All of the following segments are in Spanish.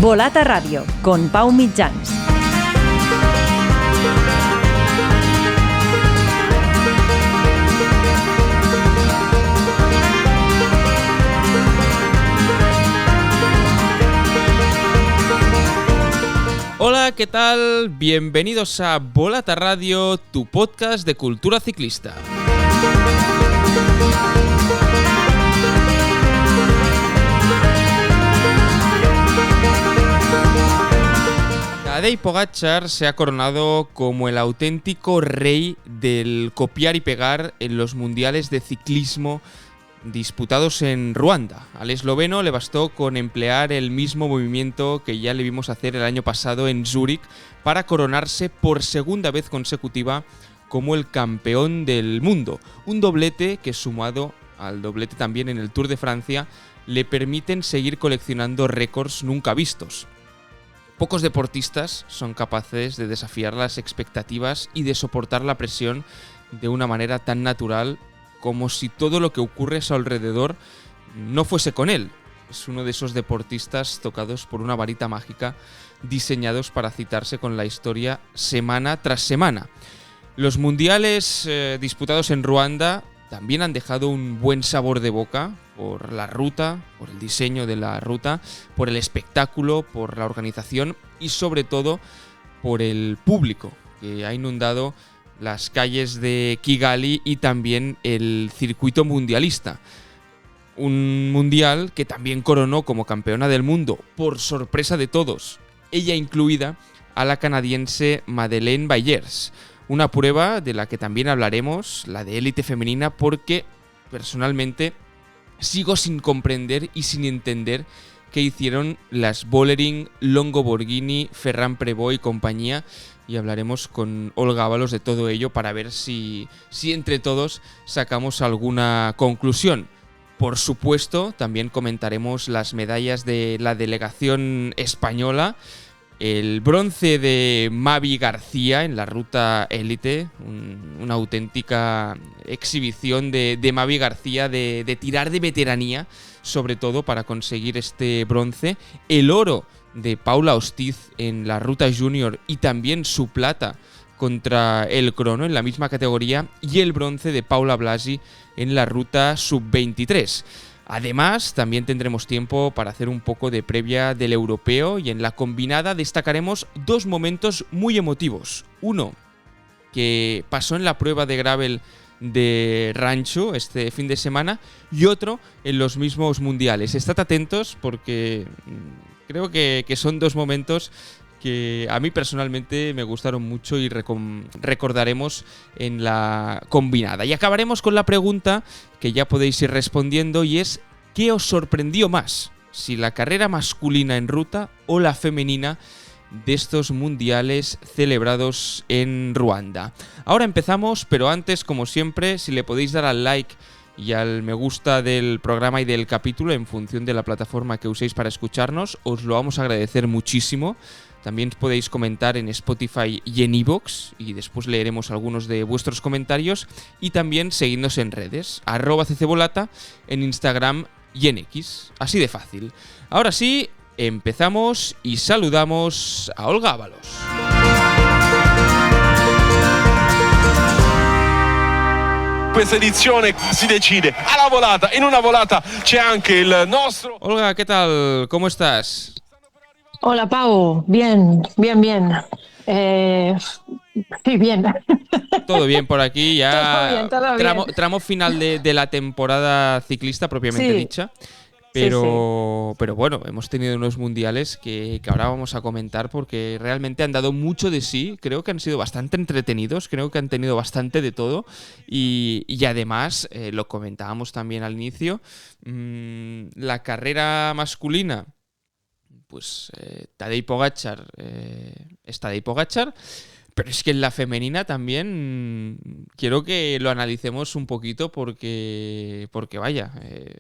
Volata Radio, con Pau Mitjans. Hola, ¿qué tal? Bienvenidos a Volata Radio, tu podcast de cultura ciclista. Tadej Pogačar se ha coronado como el auténtico rey del copiar y pegar en los mundiales de ciclismo disputados en Ruanda. Al esloveno le bastó con emplear el mismo movimiento que ya le vimos hacer el año pasado en Zúrich para coronarse por segunda vez consecutiva como el campeón del mundo. Un doblete que, sumado al doblete también en el Tour de Francia, le permiten seguir coleccionando récords nunca vistos. Pocos deportistas son capaces de desafiar las expectativas y de soportar la presión de una manera tan natural, como si todo lo que ocurre a su alrededor no fuese con él. Es uno de esos deportistas tocados por una varita mágica, diseñados para citarse con la historia semana tras semana. Los mundiales disputados en Ruanda también han dejado un buen sabor de boca por la ruta, por el diseño de la ruta, por el espectáculo, por la organización y sobre todo por el público que ha inundado las calles de Kigali y también el circuito mundialista. Un mundial que también coronó como campeona del mundo, por sorpresa de todos, ella incluida, a la canadiense Madeleine Bayers. Una prueba de la que también hablaremos, la de élite femenina, porque personalmente sigo sin comprender y sin entender qué hicieron las Bollering, Longo Borghini, Ferran Prevot y compañía. Y hablaremos con Olga Ábalos de todo ello para ver si entre todos sacamos alguna conclusión. Por supuesto, también comentaremos las medallas de la delegación española, el bronce de Mavi García en la ruta élite, una auténtica exhibición de Mavi García de tirar de veteranía, sobre todo para conseguir este bronce, el oro de Paula Ostiz en la ruta junior y también su plata contra el crono en la misma categoría, y el bronce de Paula Blasi en la ruta sub-23. Además, también tendremos tiempo para hacer un poco de previa del europeo, y en la combinada destacaremos dos momentos muy emotivos. Uno que pasó en la prueba de gravel de Rancho este fin de semana, y otro en los mismos mundiales. Estad atentos porque creo que son dos momentos que a mí personalmente me gustaron mucho y recordaremos en la combinada. Y acabaremos con la pregunta que ya podéis ir respondiendo, y es: ¿qué os sorprendió más? Si la carrera masculina en ruta o la femenina de estos mundiales celebrados en Ruanda. Ahora empezamos, pero antes, como siempre, si le podéis dar al like y al me gusta del programa y del capítulo en función de la plataforma que uséis para escucharnos, os lo vamos a agradecer muchísimo. También podéis comentar en Spotify y en iVoox, y después leeremos algunos de vuestros comentarios. Y también seguidnos en redes, @ccbolata, en Instagram y en X. Así de fácil. Ahora sí, empezamos y saludamos a Olga Ábalos. Questa edizione si decide alla volata. In una volata c'è anche il nostro... Olga, ¿qué tal? ¿Cómo estás? Hola, Pau. Bien. Sí, bien. Todo bien por aquí, ya todo bien. Tramo final de la temporada ciclista propiamente dicha. Pero bueno, hemos tenido unos mundiales que ahora vamos a comentar porque realmente han dado mucho de sí. Creo que han sido bastante entretenidos, creo que han tenido bastante de todo. Y además, lo comentábamos también al inicio, la carrera masculina, pues Tadej Pogačar es Tadej Pogačar. Pero es que en la femenina también quiero que lo analicemos un poquito porque vaya,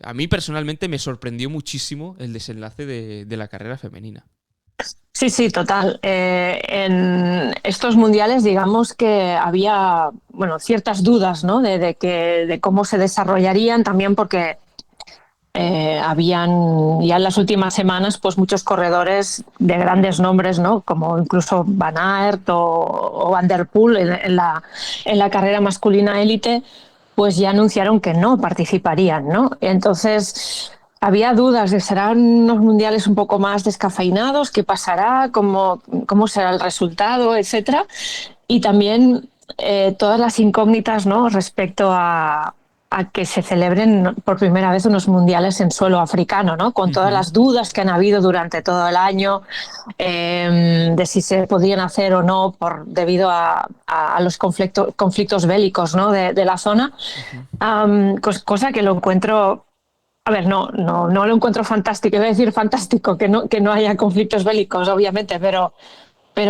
a mí personalmente me sorprendió muchísimo el desenlace de la carrera femenina. Sí, total. En estos mundiales, digamos que había, ciertas dudas, ¿no? de cómo se desarrollarían, también porque habían ya en las últimas semanas pues muchos corredores de grandes nombres, ¿no? Como incluso Van Aert o Van der Poel en la carrera masculina élite, pues ya anunciaron que no participarían, ¿no? Entonces había dudas de serán unos mundiales un poco más descafeinados, qué pasará, cómo será el resultado, etcétera. Y también todas las incógnitas, ¿no? Respecto a que se celebren por primera vez unos mundiales en suelo africano, ¿no? Con todas las dudas que han habido durante todo el año de si se podían hacer o no debido a los conflictos bélicos, ¿no? de la zona, cosa que lo encuentro. A ver, no lo encuentro fantástico. Iba a decir fantástico que no haya conflictos bélicos, obviamente, pero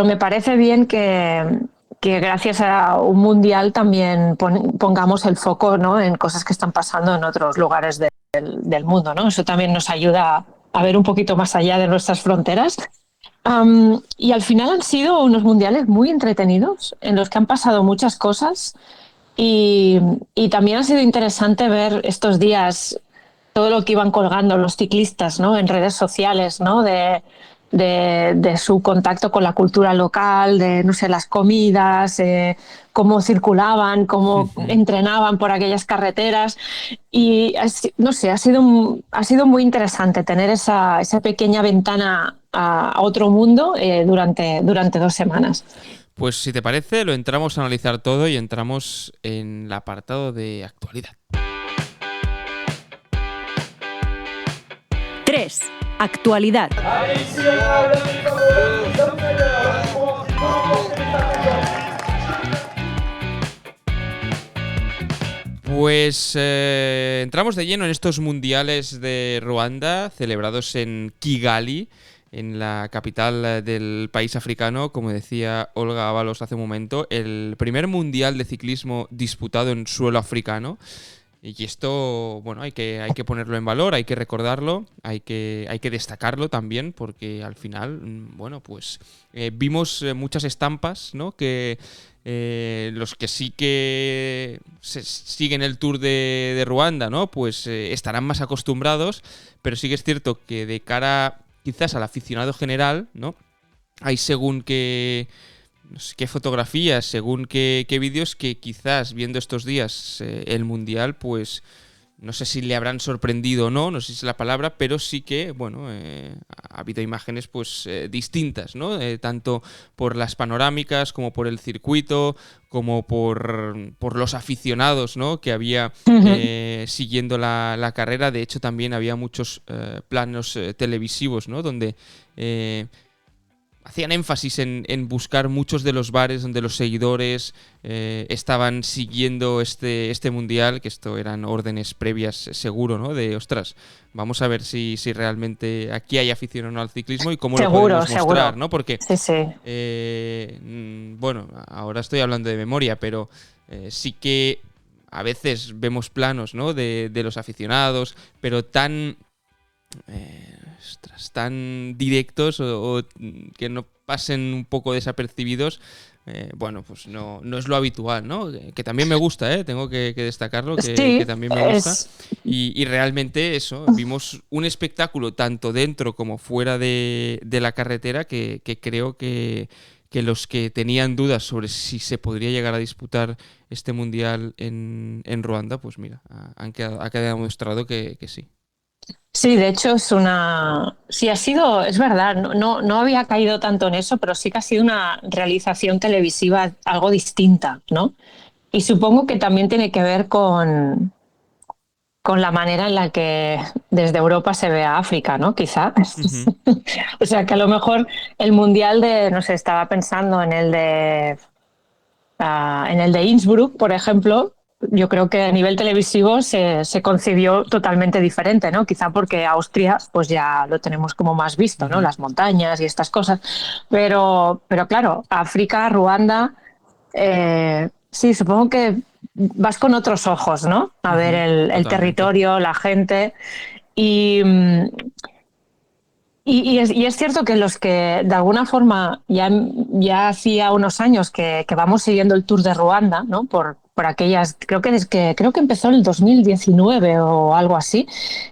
me parece bien que gracias a un mundial también pongamos el foco, ¿no? En cosas que están pasando en otros lugares del mundo, ¿no? Eso también nos ayuda a ver un poquito más allá de nuestras fronteras. Y al final han sido unos mundiales muy entretenidos, en los que han pasado muchas cosas y también ha sido interesante ver estos días todo lo que iban colgando los ciclistas, ¿no? En redes sociales, ¿no? De su contacto con la cultura local, de, no sé, las comidas, cómo circulaban, cómo entrenaban por aquellas carreteras. Y, no sé, ha sido muy interesante tener esa pequeña ventana a otro mundo durante 2 semanas. Pues si te parece, lo entramos a analizar todo y entramos en el apartado de actualidad. 3. Actualidad. Pues entramos de lleno en estos mundiales de Ruanda, celebrados en Kigali, en la capital del país africano, como decía Olga Ábalos hace un momento, el primer mundial de ciclismo disputado en suelo africano. Y esto, bueno, hay que ponerlo en valor, hay que recordarlo, hay que destacarlo también, porque al final, bueno, pues vimos muchas estampas, ¿no? Que los que sí que siguen el Tour de Ruanda, ¿no? Pues estarán más acostumbrados, pero sí que es cierto que de cara quizás al aficionado general, ¿no? Hay según qué fotografías, según qué vídeos, que quizás viendo estos días el Mundial, pues no sé si le habrán sorprendido o no sé si es la palabra, pero sí que, bueno, ha habido imágenes pues distintas, ¿no? Tanto por las panorámicas, como por el circuito, como por los aficionados, ¿no? Que había siguiendo la carrera. De hecho, también había muchos planos televisivos, ¿no? Donde hacían énfasis en buscar muchos de los bares donde los seguidores estaban siguiendo este mundial, que esto eran órdenes previas seguro, ¿no? De, ostras, vamos a ver si realmente aquí hay afición o no al ciclismo y cómo lo podemos mostrar, ¿no? Porque, bueno, ahora estoy hablando de memoria, pero sí que a veces vemos planos, ¿no? De los aficionados, pero tan directos o que no pasen un poco desapercibidos, bueno, pues no es lo habitual, ¿no? Que también me gusta, tengo que destacarlo, que también me gusta. Y realmente eso, vimos un espectáculo tanto dentro como fuera de la carretera que creo que los que tenían dudas sobre si se podría llegar a disputar este mundial en Ruanda, pues mira, ha quedado demostrado que sí. Sí, de hecho es verdad, no había caído tanto en eso, pero sí que ha sido una realización televisiva algo distinta, ¿no? Y supongo que también tiene que ver con la manera en la que desde Europa se ve a África, ¿no? Quizá. O sea, que a lo mejor el mundial no sé, estaba pensando en el de Innsbruck, por ejemplo. Yo creo que a nivel televisivo se concibió totalmente diferente, ¿no? Quizá porque Austria pues ya lo tenemos como más visto, ¿no? Las montañas y estas cosas. Pero claro, África, Ruanda, sí, supongo que vas con otros ojos, ¿no? A ver el territorio, la gente. Y es cierto que los que de alguna forma ya hacía unos años que vamos siguiendo el Tour de Ruanda, ¿no? Por por aquellas, creo que empezó en el 2019 o algo así,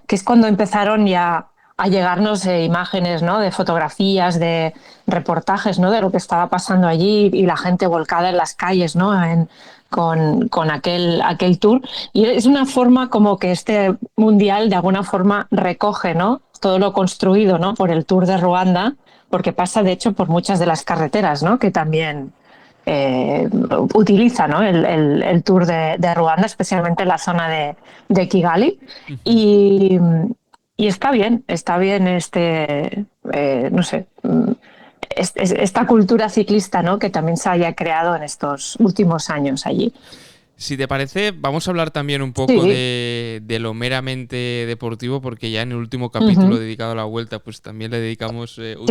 que es cuando empezaron ya a llegarnos imágenes, ¿no? De fotografías, de reportajes, ¿no? De lo que estaba pasando allí y la gente volcada en las calles, ¿no? Con aquel tour. Y es una forma como que este mundial de alguna forma recoge, ¿no? Todo lo construido, ¿no? Por el Tour de Ruanda, porque pasa de hecho por muchas de las carreteras, ¿no? Que también utiliza, ¿no? el Tour de Ruanda, especialmente en la zona de Kigali. Y está bien no sé, esta cultura ciclista, ¿no? Que también se haya creado en estos últimos años allí. Si te parece, vamos a hablar también un poco de lo meramente deportivo, porque ya en el último capítulo dedicado a la Vuelta, pues también le dedicamos un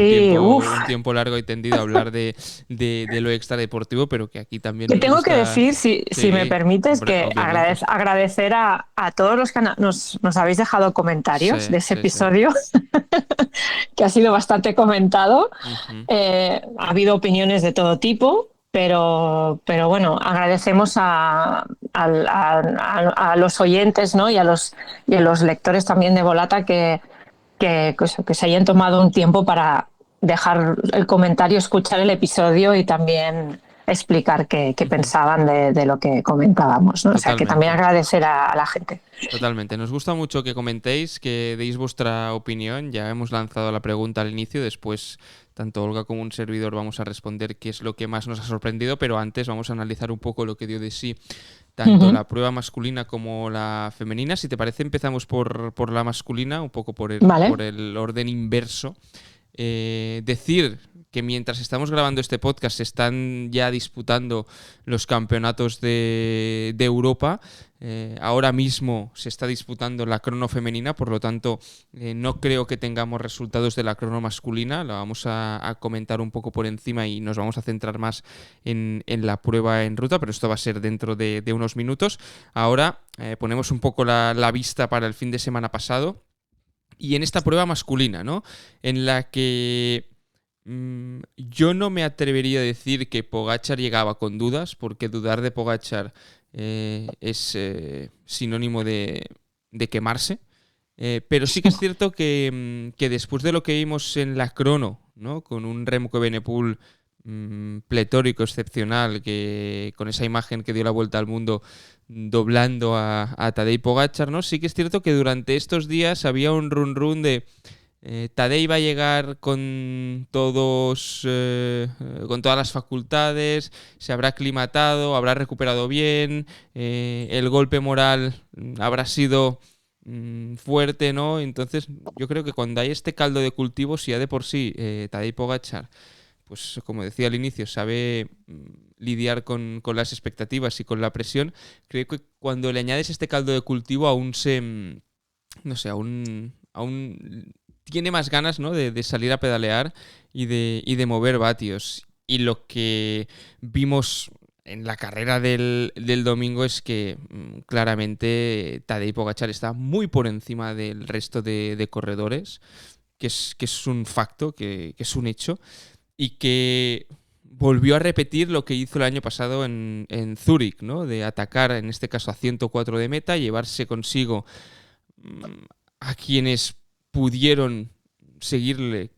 tiempo largo y tendido a hablar de lo extradeportivo, pero que aquí también... Te tengo que decir, si me permites, que agradecer a todos los que nos habéis dejado comentarios de ese episodio, que ha sido bastante comentado. Ha habido opiniones de todo tipo. Pero bueno, agradecemos a los oyentes, ¿no? y a los lectores también de Volata que se hayan tomado un tiempo para dejar el comentario, escuchar el episodio y también explicar qué pensaban de lo que comentábamos, ¿no? O sea, que también agradecer a la gente. Totalmente. Nos gusta mucho que comentéis, que deis vuestra opinión. Ya hemos lanzado la pregunta al inicio, después tanto Olga como un servidor vamos a responder qué es lo que más nos ha sorprendido, pero antes vamos a analizar un poco lo que dio de sí tanto la prueba masculina como la femenina. Si te parece, empezamos por la masculina, un poco por el orden inverso. Decir que mientras estamos grabando este podcast se están ya disputando los campeonatos de Europa. Ahora mismo se está disputando la crono femenina, por lo tanto no creo que tengamos resultados de la crono masculina. La vamos a comentar un poco por encima y nos vamos a centrar más en la prueba en ruta, pero esto va a ser dentro de unos minutos. Ahora ponemos un poco la vista para el fin de semana pasado. Y en esta prueba masculina, ¿no? En la que yo no me atrevería a decir que Pogačar llegaba con dudas, porque dudar de Pogačar es sinónimo de quemarse. Pero sí que es cierto que después de lo que vimos en la crono, ¿no? Con un Remco Evenepoel pletórico, excepcional, que con esa imagen que dio la vuelta al mundo doblando a Tadej Pogačar, ¿no? Sí que es cierto que durante estos días había un run de Tadej va a llegar con todas las facultades, se habrá aclimatado, habrá recuperado bien, el golpe moral habrá sido fuerte, ¿no? Entonces yo creo que cuando hay este caldo de cultivo, si ya de por sí Tadej Pogačar, pues como decía al inicio, sabe lidiar con las expectativas y con la presión, creo que cuando le añades este caldo de cultivo aún tiene más ganas, ¿no? de salir a pedalear y de mover vatios. Y lo que vimos en la carrera del domingo es que claramente Tadej Pogačar está muy por encima del resto de corredores, que es un facto, que es un hecho, y que volvió a repetir lo que hizo el año pasado en Zúrich, ¿no? De atacar, en este caso, a 104 de meta, llevarse consigo a quienes pudieron seguirle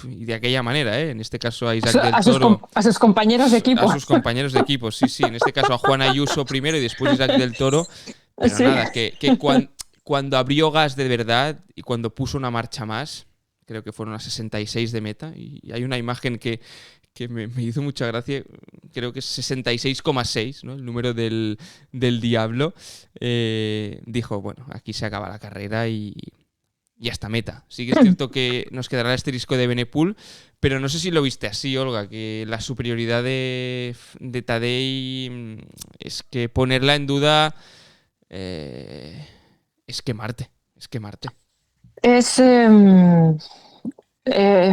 y de aquella manera, en este caso a Isaac del Toro. A sus compañeros de equipo. A sus compañeros de equipo, sí. En este caso a Juan Ayuso primero y después Isaac del Toro. Pero nada, que cuando abrió gas de verdad y cuando puso una marcha más, creo que fueron a 66 de meta, y hay una imagen que me hizo mucha gracia, creo que es 66,6, ¿no? El número del diablo. Dijo, bueno, aquí se acaba la carrera y hasta meta. Sí que es cierto que nos quedará el asterisco de Evenepoel, pero no sé si lo viste así, Olga, que la superioridad de Tadej es que ponerla en duda es quemarte.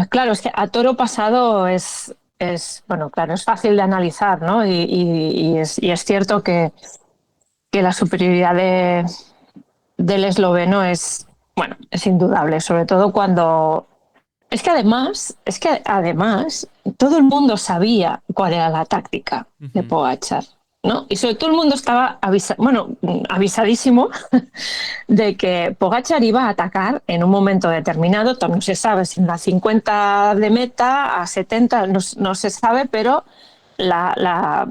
Claro, es que a toro pasado es fácil de analizar, ¿no? Y es cierto que la superioridad del esloveno es indudable, sobre todo cuando... Es que además todo el mundo sabía cuál era la táctica de Pogačar. ¿no? Y sobre todo el mundo estaba avisadísimo de que Pogačar iba a atacar en un momento determinado. No se sabe si en la 50 de meta, a 70, no se sabe, pero la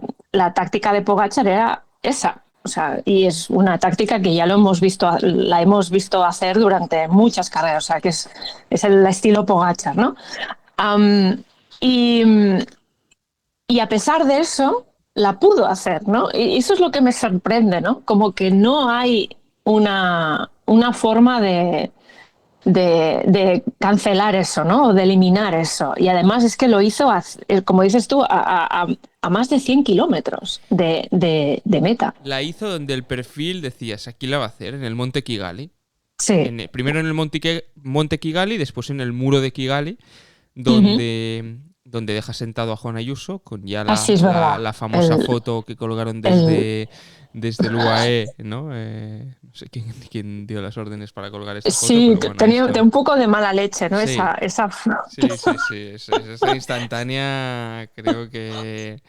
táctica de Pogačar era esa. O sea, y es una táctica que ya la hemos visto hacer durante muchas carreras. O sea, que es el estilo Pogačar, ¿no? Y a pesar de eso, la pudo hacer, ¿no? Y eso es lo que me sorprende, ¿no? Como que no hay una forma de cancelar eso, ¿no? O de eliminar eso. Y además es que lo hizo, como dices tú, a más de 100 kilómetros de meta. La hizo donde el perfil decías, aquí la va a hacer, en el Monte Kigali. Sí. Primero en el Monte Kigali, después en el muro de Kigali, donde deja sentado a Juan Ayuso, con ya la famosa foto que colgaron desde el UAE, ¿no? No sé quién dio las órdenes para colgar esa foto. Sí, pero bueno, tenía un poco de mala leche, ¿no? Sí. Esa... Sí. Esa instantánea, creo que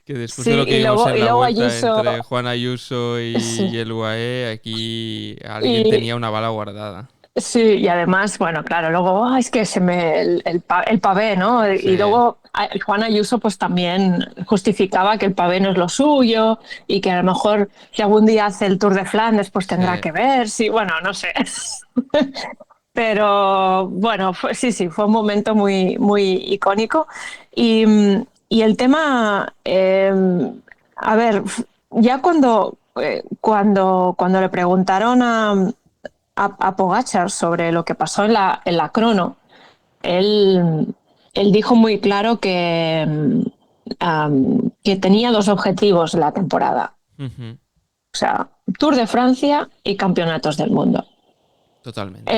después Sí, de lo que y vimos en la luego vuelta Ayuso... entre Juan Ayuso y el UAE, aquí alguien tenía una bala guardada. Sí, y además, bueno, claro, luego es que el pavé, ¿no? Sí. Y luego Juan Ayuso pues también justificaba que el pavé no es lo suyo y que a lo mejor si algún día hace el Tour de Flandes pues tendrá que ver, sí, bueno, no sé. Pero bueno, fue un momento muy, muy icónico. Y el tema, a ver, ya cuando le preguntaron a Pogačar sobre lo que pasó en la crono, él dijo muy claro que tenía dos objetivos en la temporada. Uh-huh. O sea, Tour de Francia y Campeonatos del Mundo. Totalmente.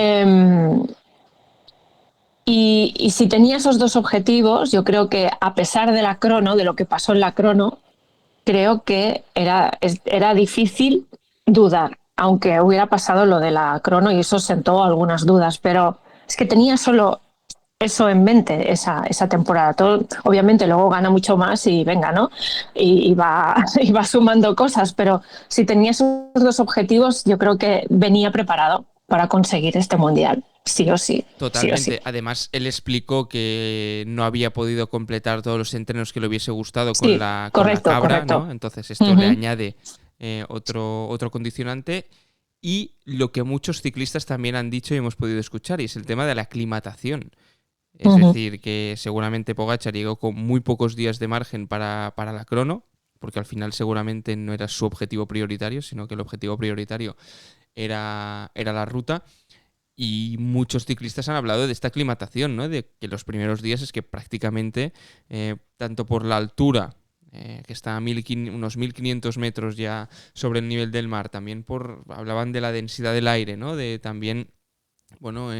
Y si tenía esos dos objetivos, yo creo que a pesar de la crono, de lo que pasó en la crono, creo que era difícil dudar, aunque hubiera pasado lo de la crono y eso sentó algunas dudas, pero es que tenía solo eso en mente esa temporada. Todo, obviamente luego gana mucho más y venga, ¿no? Y va sumando cosas, pero si tenía esos dos objetivos, yo creo que venía preparado para conseguir este mundial. Sí o sí. Totalmente. Sí o sí. Además, él explicó que no había podido completar todos los entrenos que le hubiese gustado con la cabra, correcto. ¿no? Entonces esto le añade otro condicionante. Y lo que muchos ciclistas también han dicho y hemos podido escuchar, y es el tema de la aclimatación. Es decir, que seguramente Pogačar llegó con muy pocos días de margen para la crono, porque al final seguramente no era su objetivo prioritario, sino que el objetivo prioritario era la ruta. Y muchos ciclistas han hablado de esta aclimatación, ¿no? De que los primeros días es que prácticamente, tanto por la altura, que está a unos 1500 metros ya sobre el nivel del mar, también hablaban de la densidad del aire, ¿no? De también, bueno,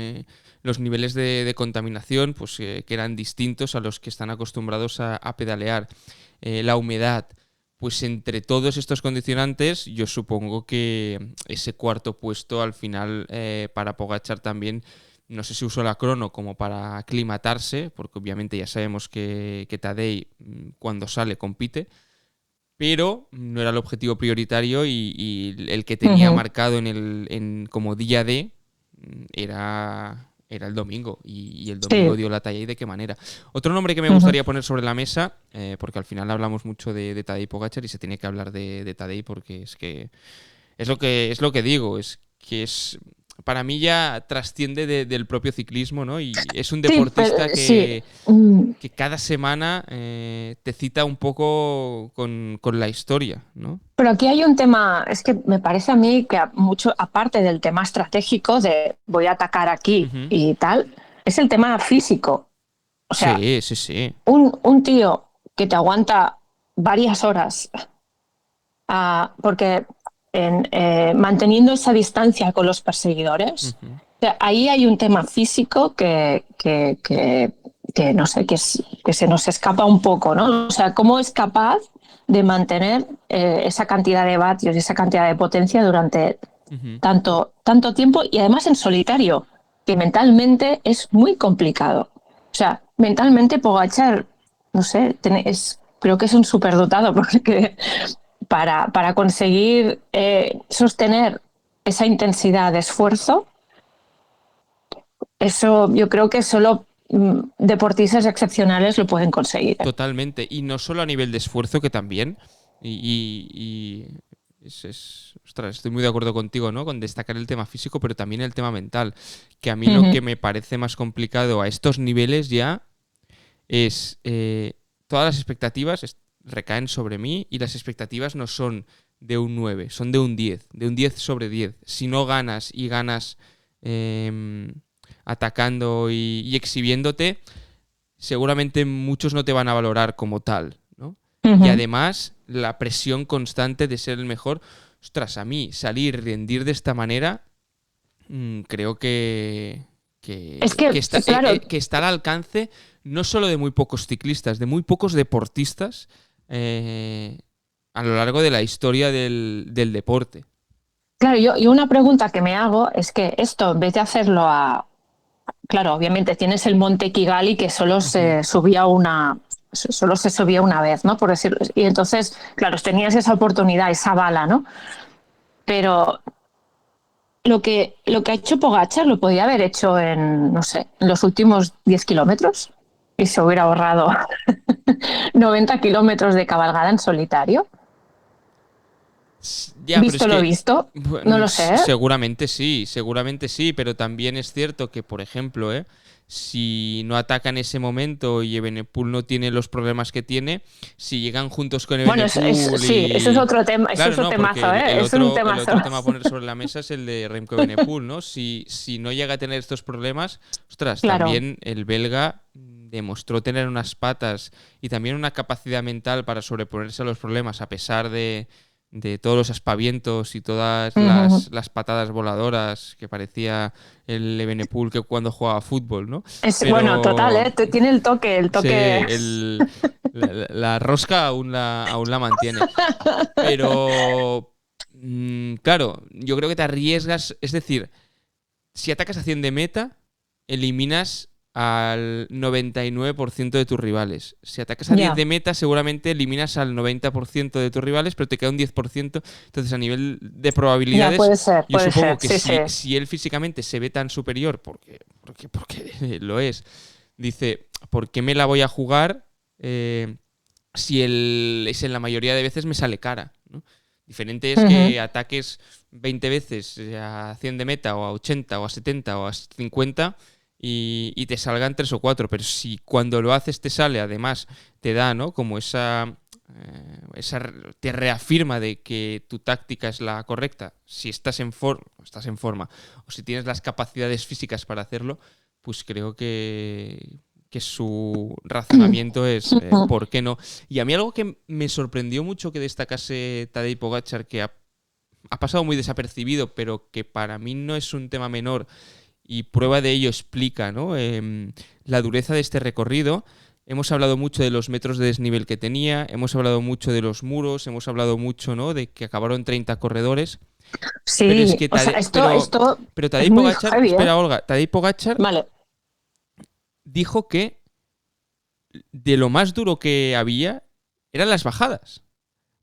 los niveles de contaminación, pues que eran distintos a los que están acostumbrados a pedalear. La humedad. Pues entre todos estos condicionantes, yo supongo que ese cuarto puesto al final para Pogačar también, no sé si usó la crono como para aclimatarse, porque obviamente ya sabemos que Tadej cuando sale compite, pero no era el objetivo prioritario y el que tenía marcado como día D era el domingo y el domingo dio la talla y de qué manera. Otro nombre que me gustaría poner sobre la mesa, porque al final hablamos mucho de Tadej Pogačar y se tiene que hablar de Tadej porque es lo que digo, es que para mí ya trasciende del propio ciclismo, ¿no? Y es un deportista que cada semana te cita un poco con la historia, ¿no? Pero aquí hay un tema, es que me parece a mí que mucho, aparte del tema estratégico de voy a atacar aquí y tal, es el tema físico. O sea, sí. Un tío que te aguanta varias horas, porque manteniendo esa distancia con los perseguidores, o sea, ahí hay un tema físico que no sé, que se nos escapa un poco, ¿no? O sea, ¿cómo es capaz de mantener esa cantidad de vatios y esa cantidad de potencia durante tanto tiempo y además en solitario, que mentalmente es muy complicado? O sea, mentalmente Pogačar, no sé, creo que es un superdotado porque para conseguir sostener esa intensidad de esfuerzo, eso yo creo que solo deportistas excepcionales lo pueden conseguir. Totalmente. Y no solo a nivel de esfuerzo, que también. Ostras, estoy muy de acuerdo contigo, ¿no? Con destacar el tema físico, pero también el tema mental. Que a mí lo que me parece más complicado a estos niveles ya es todas las expectativas recaen sobre mí y las expectativas no son de un 9, son de un 10 sobre 10. Si no ganas y ganas atacando y exhibiéndote, seguramente muchos no te van a valorar como tal, ¿no? Y además, la presión constante de ser el mejor. Ostras, a mí salir y rendir de esta manera, creo que está al alcance no solo de muy pocos ciclistas, de muy pocos deportistas a lo largo de la historia del deporte. Claro, yo una pregunta que me hago es que esto, en vez de hacerlo Claro, obviamente tienes el Monte Kigali que solo se subía una vez, ¿no? Por decirlo. Y entonces, claro, tenías esa oportunidad, esa bala, ¿no? Pero lo que ha hecho Pogačar lo podía haber hecho en, no sé, en los últimos 10 kilómetros y se hubiera ahorrado 90 kilómetros de cabalgada en solitario. Ya, visto lo visto, bueno, no lo sé. Seguramente sí, pero también es cierto que, por ejemplo, si no ataca en ese momento y Evenepoel no tiene los problemas que tiene, si llegan juntos con Evenepoel... Sí, eso es otro tema, claro, eso es temazo, el es un temazo. El otro tema a poner sobre la mesa es el de Remco Evenepoel, ¿no? Si no llega a tener estos problemas, ostras, claro. También el belga demostró tener unas patas y también una capacidad mental para sobreponerse a los problemas a pesar de todos los aspavientos y todas las patadas voladoras que parecía el Evenepoel que cuando jugaba fútbol, ¿no? Bueno, total, tiene el toque. Sí, la rosca aún la mantiene. Pero, claro, yo creo que te arriesgas, es decir, si atacas a 100 de meta, eliminas al 99% de tus rivales. Si atacas a 10 de meta, seguramente eliminas al 90% de tus rivales, pero te queda un 10%. Entonces, a nivel de probabilidades, yo supongo que si él físicamente se ve tan superior, porque lo es, dice, ¿por qué me la voy a jugar si él es en la mayoría de veces me sale cara, ¿no? Diferente es que ataques 20 veces a 100 de meta, o a 80, o a 70, o a 50... Y te salgan 3 o 4, pero si cuando lo haces te sale, además te da, ¿no? Como te reafirma de que tu táctica es la correcta, si estás en forma o si tienes las capacidades físicas para hacerlo, pues creo que su razonamiento es ¿por qué no? Y a mí algo que me sorprendió mucho que destacase Tadej Pogačar, que ha pasado muy desapercibido, pero que para mí no es un tema menor, y prueba de ello explica, ¿no? La dureza de este recorrido. Hemos hablado mucho de los metros de desnivel que tenía, hemos hablado mucho de los muros, hemos hablado mucho, ¿no? De que acabaron 30 corredores. Sí, pero es que pero Tadej Pogačar, heavy, espera, Olga, Tadej Pogačar dijo que de lo más duro que había eran las bajadas.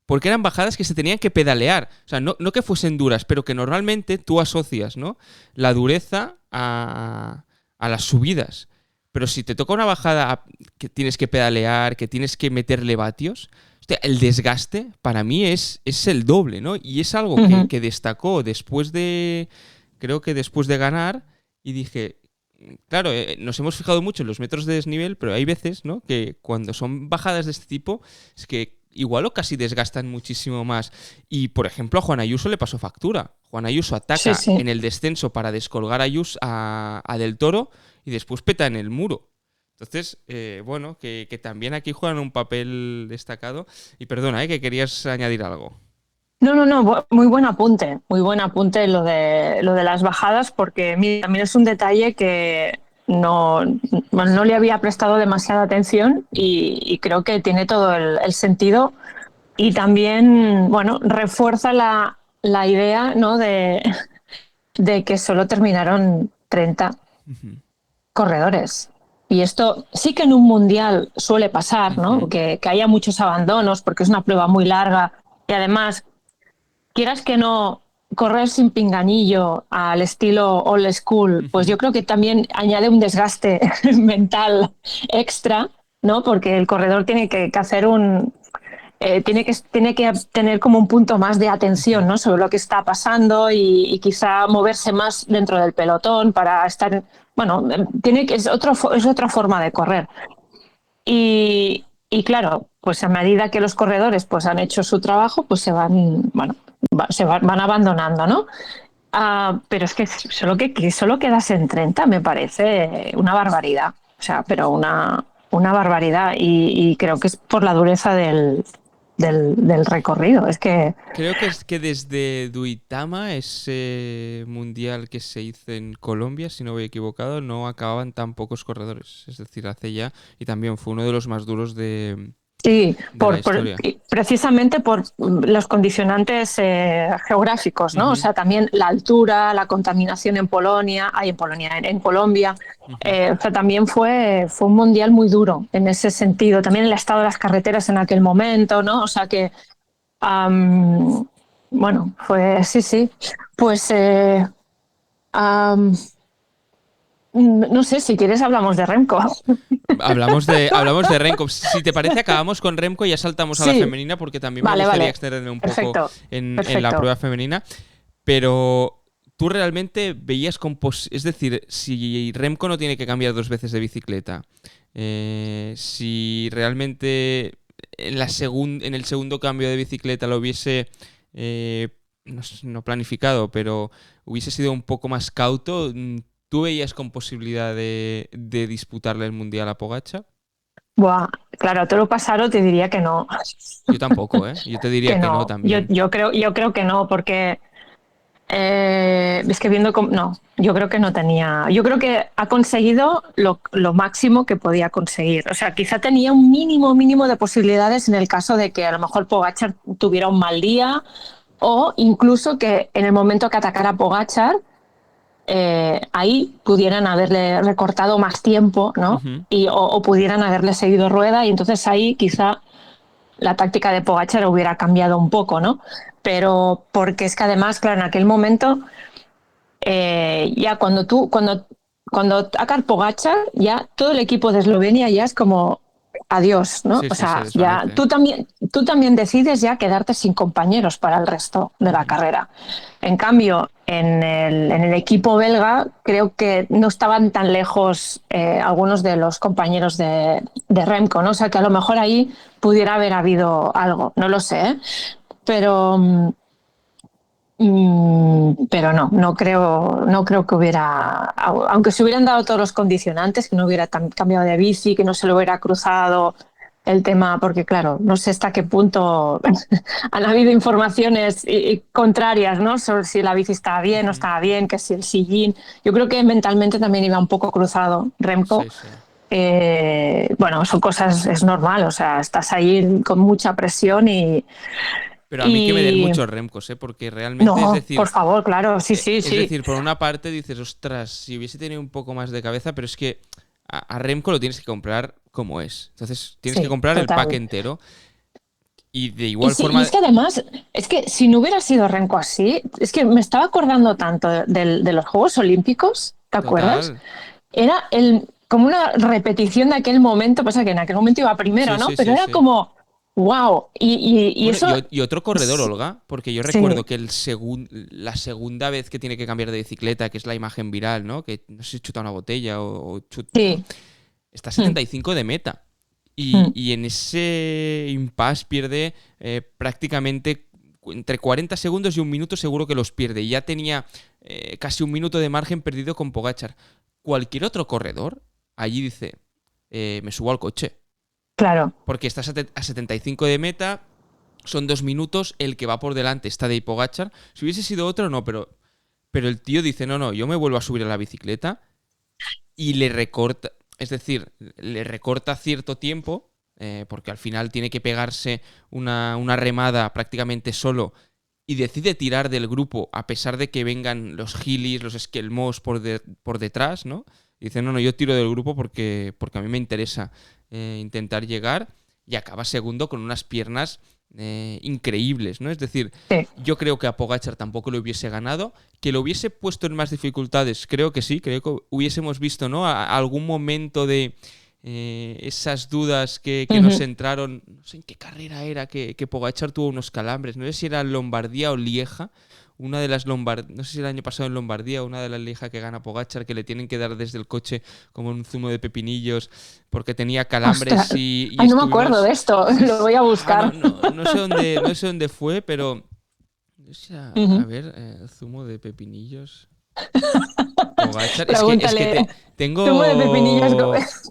Porque eran bajadas que se tenían que pedalear. O sea, no que fuesen duras, pero que normalmente tú asocias, ¿no? La dureza a las subidas. Pero si te toca una bajada que tienes que pedalear, que tienes que meterle vatios, hostia, el desgaste para mí es el doble, ¿no? Y es algo que destacó creo que después de ganar, y dije, claro, nos hemos fijado mucho en los metros de desnivel, pero hay veces, ¿no? Que cuando son bajadas de este tipo, es que igual o casi desgastan muchísimo más. Y, por ejemplo, a Juan Ayuso le pasó factura. Juan Ayuso ataca en el descenso para descolgar a Del Toro y después peta en el muro. Entonces, bueno, que también aquí juegan un papel destacado. Y perdona, que querías añadir algo. No, muy buen apunte lo de las bajadas, porque mira, también es un detalle que no le había prestado demasiada atención y creo que tiene todo el sentido, y también, bueno, refuerza la idea, ¿no? de que solo terminaron 30 corredores. Y esto sí que en un mundial suele pasar, ¿no? Que haya muchos abandonos porque es una prueba muy larga Y además, quieras que no, correr sin pinganillo al estilo old school, pues yo creo que también añade un desgaste mental extra, ¿no? Porque el corredor tiene que hacer tiene que tener como un punto más de atención, ¿no? Sobre lo que está pasando y quizá moverse más dentro del pelotón para estar, bueno, es otra forma de correr. Y claro, pues a medida que los corredores pues han hecho su trabajo, pues bueno, van abandonando, ¿no? Pero es que solo quedas en 30 me parece una barbaridad. O sea, pero una barbaridad. Y creo que es por la dureza del recorrido. Es que Creo que es que desde Duitama, ese mundial que se hizo en Colombia, si no voy equivocado, no acababan tan pocos corredores. Es decir, hace ya, y también fue uno de los más duros sí, de la historia. precisamente por los condicionantes geográficos, ¿no? O sea, también la altura, la contaminación en Colombia. O sea, también fue un mundial muy duro en ese sentido. También el estado de las carreteras en aquel momento, ¿no? O sea que, bueno, sí. Pues no sé, si quieres hablamos de Remco. Hablamos de Remco. Si te parece, acabamos con Remco y ya saltamos a la femenina, porque también me gustaría extenderme un poco en la prueba femenina. Pero tú realmente veías es decir, si Remco no tiene que cambiar 2 veces de bicicleta, si realmente en el segundo cambio de bicicleta lo hubiese no planificado, pero hubiese sido un poco más cauto, ¿tú veías con posibilidad de disputarle el Mundial a Pogačar? Buah, claro, te lo pasaron, te diría que no. Yo tampoco, ¿eh? Yo te diría que no también. Yo creo que no, porque es que no, yo creo que no tenía. Yo creo que ha conseguido lo máximo que podía conseguir. O sea, quizá tenía un mínimo de posibilidades en el caso de que a lo mejor Pogačar tuviera un mal día o incluso que en el momento que atacara Pogačar ahí pudieran haberle recortado más tiempo, ¿no? O pudieran haberle seguido rueda y entonces ahí quizá la táctica de Pogačar hubiera cambiado un poco, ¿no? Pero porque es que además, claro, en aquel momento ya cuando ataca Pogačar, ya todo el equipo de Eslovenia ya es como adiós, ¿no? Sí, o sea, se ya tú también decides ya quedarte sin compañeros para el resto de la carrera. En cambio, en el equipo belga creo que no estaban tan lejos algunos de los compañeros de Remco, ¿no? O sea, que a lo mejor ahí pudiera haber habido algo, no lo sé, ¿eh? Pero no creo que hubiera, aunque se hubieran dado todos los condicionantes, que no hubiera cambiado de bici, que no se lo hubiera cruzado el tema, porque claro, no sé hasta qué punto han habido informaciones contrarias, ¿no? Sobre si la bici estaba bien o no estaba bien, que si el sillín. Yo creo que mentalmente también iba un poco cruzado Remco. Sí. Bueno, son cosas, es normal, o sea, estás ahí con mucha presión Pero a mí que me den muchos Remcos, ¿eh? Porque realmente, no, es decir... por favor, claro, sí. Es decir, por una parte dices, ostras, si hubiese tenido un poco más de cabeza, pero es que a Remco lo tienes que comprar como es. Entonces, tienes que comprar el pack entero. Y de igual forma... Y es que además, es que si no hubiera sido Remco así, es que me estaba acordando tanto de los Juegos Olímpicos, ¿te acuerdas? Era como una repetición de aquel momento, pasa que en aquel momento iba primero, ¿no? Pero era como... ¡Wow! Y otro corredor, Olga, porque yo recuerdo que la segunda vez que tiene que cambiar de bicicleta, que es la imagen viral, ¿no? Que no sé si chuta una botella o chuta... Sí. Está a 75 de meta. Y en ese impasse pierde prácticamente entre 40 segundos y 1 minuto seguro que los pierde. Y ya tenía casi 1 minuto de margen perdido con Pogačar. Cualquier otro corredor allí dice, me subo al coche. Claro. Porque estás a 75 de meta, son 2 minutos, el que va por delante está de Pogačar. Si hubiese sido otro, no, pero el tío dice, no, yo me vuelvo a subir a la bicicleta y le recorta, es decir, le recorta cierto tiempo, porque al final tiene que pegarse una remada prácticamente solo y decide tirar del grupo a pesar de que vengan los Gilis, los Esquelmos por detrás, ¿no? Y dice, no, yo tiro del grupo porque a mí me interesa intentar llegar, y acaba segundo con unas piernas increíbles, ¿no? Es decir, Sí. yo creo que a Pogačar tampoco le hubiese ganado, que lo hubiese puesto en más dificultades, creo que sí, creo que hubiésemos visto, ¿no? Algún momento de esas dudas que nos entraron, no sé en qué carrera era, que Pogačar tuvo unos calambres, no sé si era Lombardía o Lieja, una de las no sé si el año pasado en Lombardía, una de las Lieja que gana Pogačar, que le tienen que dar desde el coche como un zumo de pepinillos porque tenía calambres. Ostras. y Ay, no me acuerdo de esto, lo voy a buscar. no sé dónde fue, pero a ver, zumo de pepinillos. Pogačar. Es que tengo. Zumo de pepinillos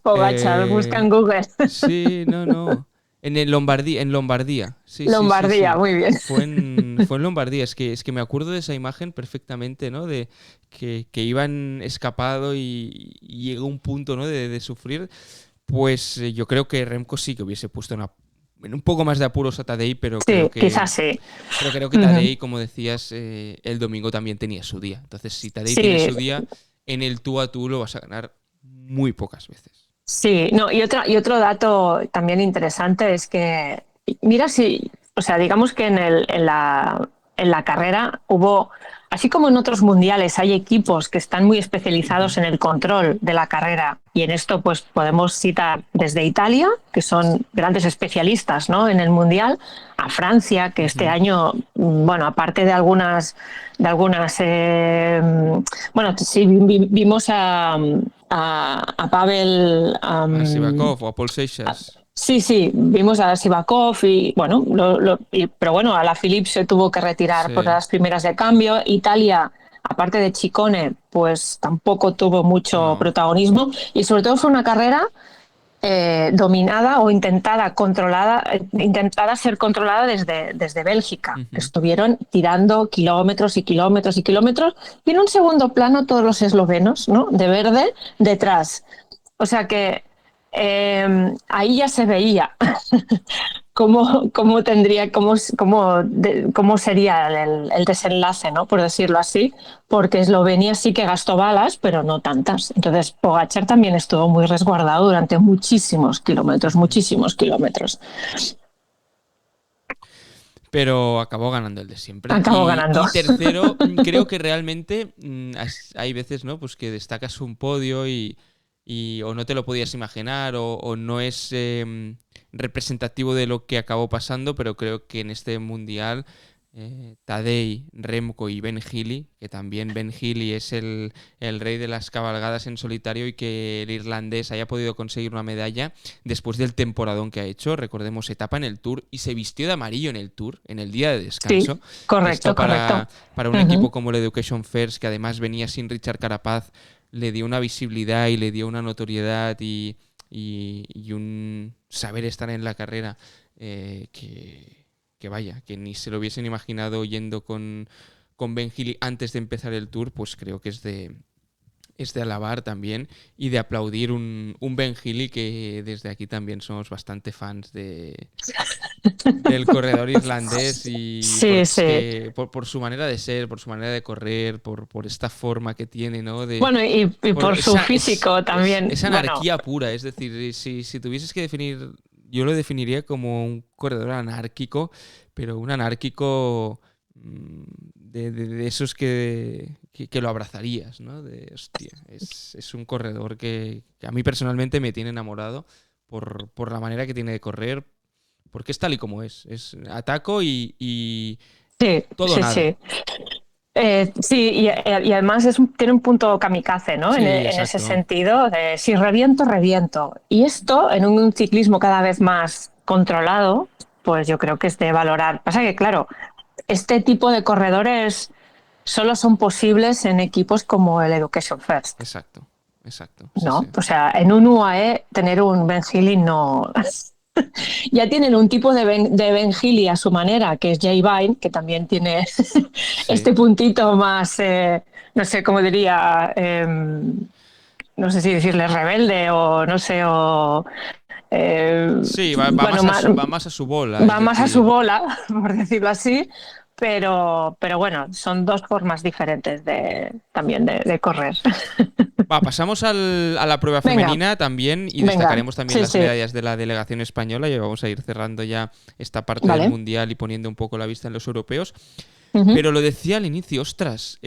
Pogačar, busca en Google. Sí, no. En Lombardía. Sí, Lombardía, sí. muy bien. Fue en Lombardía. Es que me acuerdo de esa imagen perfectamente, ¿no? De que iban escapado y llegó un punto, ¿no? de sufrir. Pues yo creo que Remco sí que hubiese puesto en un poco más de apuros a Tadej, pero sí, quizás sí. Pero creo que Tadej, como decías, el domingo también tenía su día. Entonces, si Tadej tiene su día, en el tú a tú lo vas a ganar muy pocas veces. Sí, no, y otro dato también interesante es que, mira, digamos que en la carrera hubo, así como en otros mundiales hay equipos que están muy especializados en el control de la carrera, y en esto pues podemos citar desde Italia, que son grandes especialistas, ¿no?, en el mundial, a Francia, que este año, bueno, aparte de algunas bueno, sí, vimos a Pavel... a Sivakov o a Paul Seixas. Sí, vimos a Sivakov y bueno, pero bueno, Alaphilippe se tuvo que retirar por las primeras de cambio. Italia, aparte de Ciccone, pues tampoco tuvo mucho protagonismo, y sobre todo fue una carrera dominada o intentada ser controlada desde Bélgica. Estuvieron tirando kilómetros y kilómetros y kilómetros, y en un segundo plano todos los eslovenos, ¿no?, de verde detrás. O sea que ahí ya se veía cómo sería el desenlace, ¿no?, por decirlo así, porque Eslovenia sí que gastó balas, pero no tantas. Entonces Pogačar también estuvo muy resguardado durante muchísimos kilómetros. Pero acabó ganando el de siempre. Acabó ganando. Y tercero, creo que realmente hay veces, ¿no?, pues que destacas un podio y o no te lo podías imaginar o no es representativo de lo que acabó pasando, pero creo que en este mundial Tadej, Remco y Ben Healy, que también Ben Healy es el rey de las cabalgadas en solitario, y que el irlandés haya podido conseguir una medalla después del temporadón que ha hecho. Recordemos, etapa en el Tour y se vistió de amarillo en el Tour, en el día de descanso. Sí, correcto. Para un equipo como el Education First, que además venía sin Richard Carapaz, le dio una visibilidad y le dio una notoriedad y un saber estar en la carrera que vaya, que ni se lo hubiesen imaginado yendo con Ben Healy antes de empezar el Tour. Pues creo que es de alabar también y de aplaudir un Ben Healy que desde aquí también somos bastante fans del corredor irlandés, y por su manera de ser, por su manera de correr, por esta forma que tiene, ¿no? Bueno, y por su físico también. Es anarquía pura, es decir, si tuvieses que definir, yo lo definiría como un corredor anárquico, pero un anárquico de esos que lo abrazarías, ¿no? De hostia, es un corredor que a mí personalmente me tiene enamorado por la manera que tiene de correr, porque es tal y como es ataco y todo nada. Sí, y además tiene un punto kamikaze, ¿no? Sí, en ese sentido, de si reviento, reviento. Y esto, en un ciclismo cada vez más controlado, pues yo creo que es de valorar. Pasa que, claro, este tipo de corredores solo son posibles en equipos como el Education First. Exacto. ¿No? Sí. O sea, en un UAE tener un Ben Healy no... Ya tienen un tipo de Ben Healy a su manera, que es Jay Vine, que también tiene este puntito más, no sé cómo diría, no sé si decirle rebelde o no sé, o... sí, va más a su bola. Va más a su bola, por decirlo así, pero bueno, son dos formas diferentes también de correr. Va, pasamos a la prueba Venga. femenina también y Venga. destacaremos también Sí, las sí. medallas de la delegación española y vamos a ir cerrando ya esta parte Vale. del Mundial y poniendo un poco la vista en los europeos. Ujú. Pero lo decía al inicio, ostras,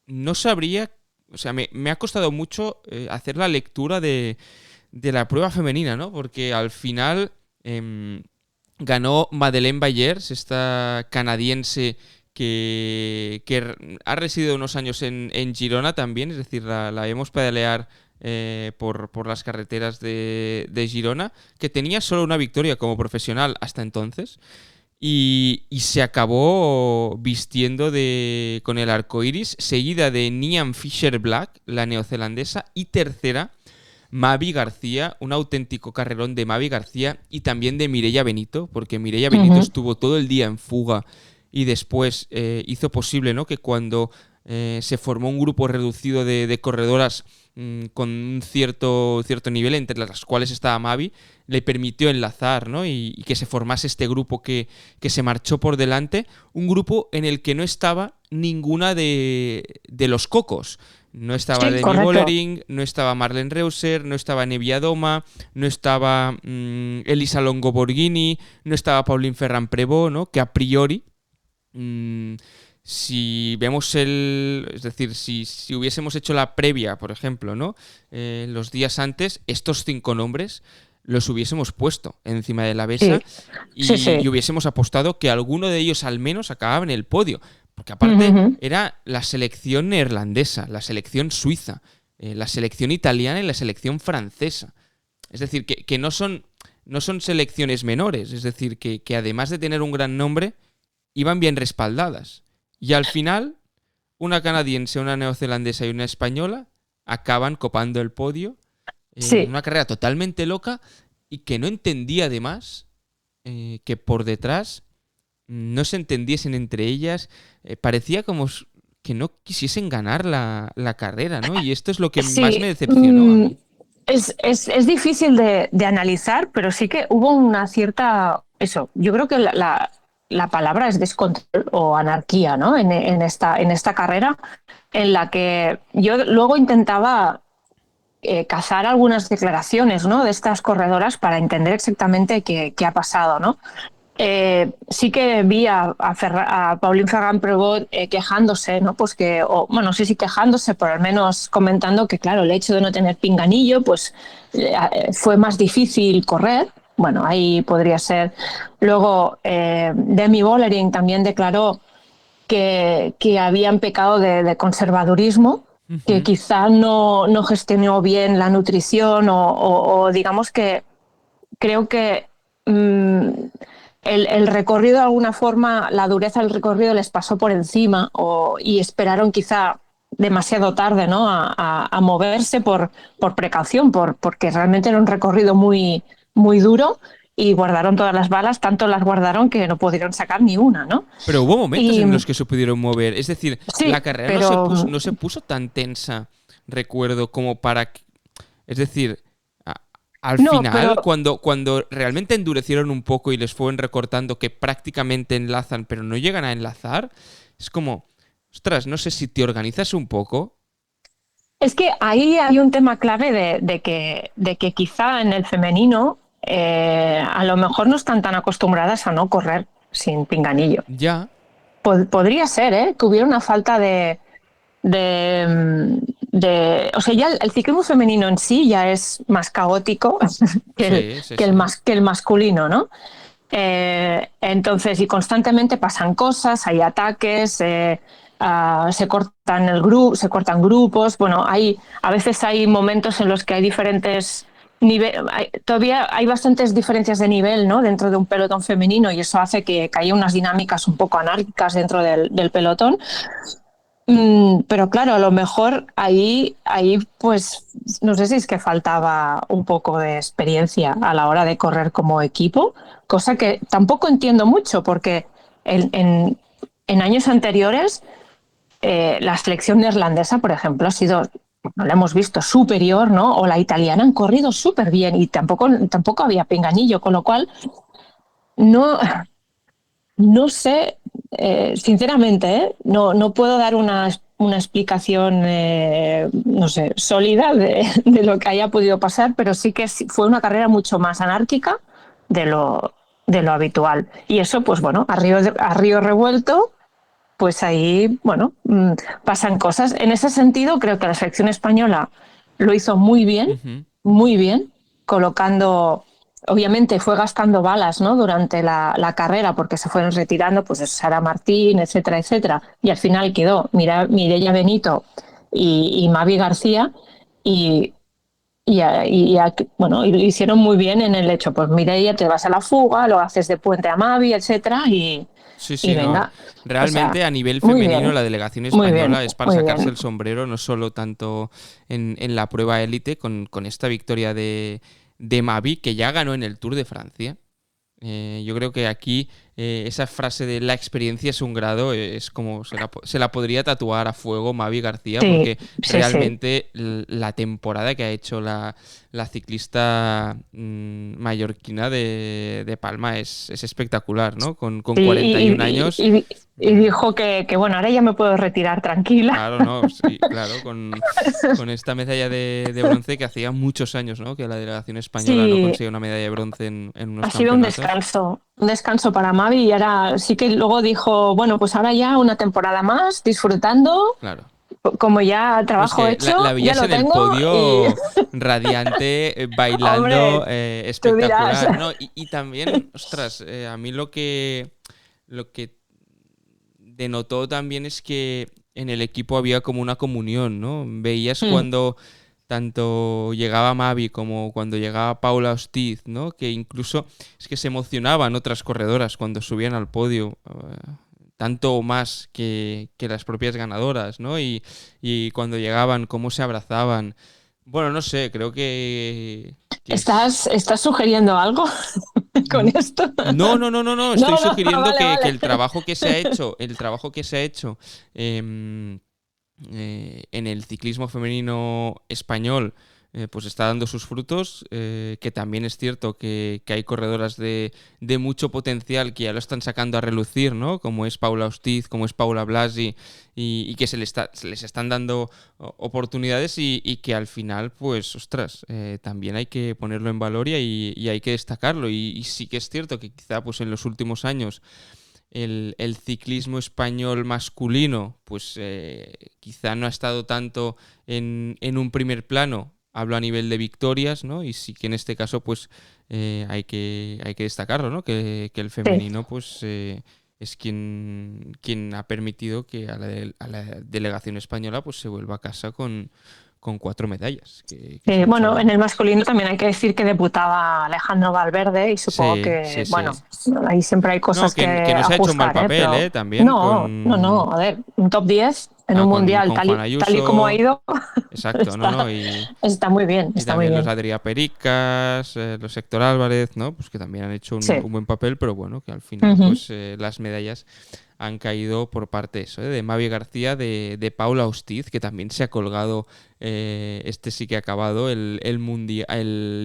no sabría, o sea, me ha costado mucho hacer la lectura de la prueba femenina, ¿no? Porque al final ganó Madeleine Bayers, esta canadiense que ha residido unos años en Girona también, es decir, la vemos pedalear por las carreteras de Girona, que tenía solo una victoria como profesional hasta entonces. Y se acabó vistiendo con el arco iris, seguida de Niamh Fisher Black, la neozelandesa, y tercera, Mavi García, un auténtico carrerón de Mavi García y también de Mireia Benito, porque Mireia Benito estuvo todo el día en fuga y después hizo posible, ¿no?, que cuando se formó un grupo reducido de corredoras con un cierto nivel, entre las cuales estaba Mavi, le permitió enlazar, ¿no?, y que se formase este grupo que se marchó por delante, un grupo en el que no estaba ninguna de los cocos. No estaba Sí, Demi correcto. Vollering, no estaba Marlene Reusser, no estaba Nevia Doma, no estaba Elisa Longo Borghini, no estaba Pauline Ferrand-Prévot, ¿no?, que a priori si vemos es decir, si hubiésemos hecho la previa, por ejemplo, ¿no?, los días antes, estos 5 nombres los hubiésemos puesto encima de la mesa y hubiésemos apostado que alguno de ellos al menos acababa en el podio. Porque aparte era la selección neerlandesa, la selección suiza, la selección italiana y la selección francesa. Es decir, que no son selecciones menores, es decir, que además de tener un gran nombre, iban bien respaldadas. Y al final, una canadiense, una neozelandesa y una española acaban copando el podio en una carrera totalmente loca y que no entendía además que por detrás no se entendiesen entre ellas. Parecía como que no quisiesen ganar la carrera, ¿no? Y esto es lo que más me decepcionó a mí. Es difícil de analizar, pero sí que hubo una cierta... Eso, yo creo que la palabra es descontrol o anarquía, ¿no?, en esta carrera, en la que yo luego intentaba cazar algunas declaraciones, ¿no?, de estas corredoras para entender exactamente qué ha pasado, ¿no? Sí que vi a Pauline Ferrand-Prévot quejándose, ¿no? Pues no sé si quejándose, pero al menos comentando que, claro, el hecho de no tener pinganillo, pues fue más difícil correr. Bueno, ahí podría ser. Luego, Demi Vollering también declaró que habían pecado de conservadurismo, que quizá no gestionó bien la nutrición o digamos que creo que el recorrido de alguna forma, la dureza del recorrido les pasó por encima y esperaron quizá demasiado tarde, ¿no?, a moverse por precaución, porque realmente era un recorrido muy, muy duro y guardaron todas las balas, tanto las guardaron que no pudieron sacar ni una, ¿no? Pero hubo momentos en los que se pudieron mover, es decir, sí, la carrera no se puso tan tensa, recuerdo, como para... Es decir... Al final, cuando realmente endurecieron un poco y les fueron recortando que prácticamente enlazan, pero no llegan a enlazar, es como, ostras, no sé si te organizas un poco. Es que ahí hay un tema clave de que quizá en el femenino a lo mejor no están tan acostumbradas a no correr sin pinganillo. Ya. Podría ser, que hubiera una falta o sea, ya el ciclismo femenino en sí ya es más caótico que el masculino, ¿no? Entonces, y constantemente pasan cosas, hay ataques, se cortan grupos. Bueno, a veces hay momentos en los que hay diferentes niveles, todavía hay bastantes diferencias de nivel, ¿no?, dentro de un pelotón femenino, y eso hace que haya unas dinámicas un poco anárquicas dentro del pelotón. Pero claro, a lo mejor ahí pues no sé si es que faltaba un poco de experiencia a la hora de correr como equipo, cosa que tampoco entiendo mucho, porque en años anteriores la selección neerlandesa, por ejemplo, ha sido, no la hemos visto, superior, ¿no? O la italiana han corrido súper bien y tampoco había pinganillo, con lo cual no sé, sinceramente, no puedo dar una una explicación, no sé, sólida de lo que haya podido pasar, pero sí que fue una carrera mucho más anárquica de lo habitual. Y eso, pues bueno, a río revuelto, pues ahí, bueno, pasan cosas. En ese sentido, creo que la selección española lo hizo muy bien, colocando, obviamente fue gastando balas, ¿no? Durante la carrera, porque se fueron retirando, pues Sara Martín, etcétera, etcétera. Y al final quedó Mireia Benito y Mavi García, y bueno, y lo hicieron muy bien en el hecho, pues Mireia, te vas a la fuga, lo haces de puente a Mavi, etcétera, y No. venga. Realmente O sea, a nivel muy femenino bien, la delegación muy bien, española es para muy sacarse bien. el sombrero, no solo tanto en la prueba élite, con esta victoria de Mavi, que ya ganó en el Tour de Francia. Yo creo que aquí esa frase de la experiencia es un grado, es como se la podría tatuar a fuego Mavi García, Sí, porque sí, sí. realmente la temporada que ha hecho la ciclista mallorquina de Palma es espectacular, ¿no? Con Sí, 41 años. y dijo que, bueno, ahora ya me puedo retirar tranquila. Claro, no, sí, claro, con esta medalla de bronce que hacía muchos años, ¿no? Que la delegación española no Sí, conseguía una medalla de bronce en unos ha sido campeonatos. un descanso para Mavi y ahora sí que luego dijo, bueno, pues ahora ya una temporada más, disfrutando, Claro. como ya No, es trabajo que hecho, la ya veías lo en el tengo y, podio radiante, bailando, hombre, tú dirás. espectacular, ¿no? Y también, ostras, a mí lo que denotó también es que en el equipo había como una comunión, ¿no? Veías Mm, cuando tanto llegaba Mavi como cuando llegaba Paula Ostiz, ¿no? Que incluso es que se emocionaban otras corredoras cuando subían al podio. Tanto o más que las propias ganadoras, ¿no? Y cuando llegaban, cómo se abrazaban. Bueno, no sé, creo que es... ¿Estás sugiriendo algo con esto? No, No, estoy no, sugiriendo vale, que vale. el trabajo que se ha hecho, em, en el ciclismo femenino español, pues está dando sus frutos, que también es cierto que hay corredoras de mucho potencial que ya lo están sacando a relucir, ¿no? Como es Paula Ostiz, como es Paula Blasi, y que se les están dando oportunidades y que al final, pues, ostras, también hay que ponerlo en valor y hay que destacarlo. Y sí que es cierto que quizá pues en los últimos años el ciclismo español masculino, pues quizá no ha estado tanto en un primer plano, hablo a nivel de victorias, ¿no? Y sí que en este caso, pues hay que destacarlo, ¿no? Que el Sí. femenino, pues es quien ha permitido que a la delegación española pues se vuelva a casa con 4 medallas, que se ha Bueno, en hecho... el masculino también hay que decir que debutaba Alejandro Valverde y supongo Sí, que, sí, sí. bueno, ahí siempre hay No, cosas que que no se ha hecho un mal ajustar, ¿eh? papel, Pero ¿eh? También no, a ver, un top 10 en un mundial con Juan tal y como ha Ayuso. ido, Exacto, no, está, no. está muy bien, Y está muy también los bien. Adrià Pericas, los Héctor Álvarez, ¿no? Pues que también han hecho Sí. un buen papel, pero bueno, que al final, Ujú. pues las medallas han caído por parte de eso, ¿eh? De Mavi García, de Paula Ostiz, que también se ha colgado, este sí que ha acabado, el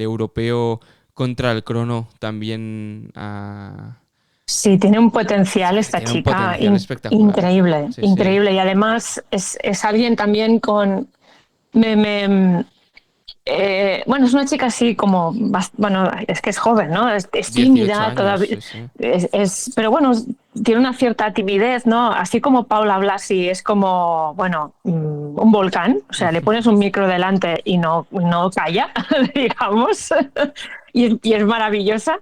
europeo contra el crono también Sí, tiene un potencial esta tiene un chica potencial espectacular. increíble, Sí, sí. increíble. Y además es alguien también con... Me, me, bueno, es una chica así como, bueno, es que es joven, ¿no? Es 18 tímida años, todavía, sí, sí. pero bueno, tiene una cierta timidez, ¿no? Así como Paula Blasi es como, bueno, un volcán, o sea, le pones un micro delante y no calla, digamos, y es maravillosa.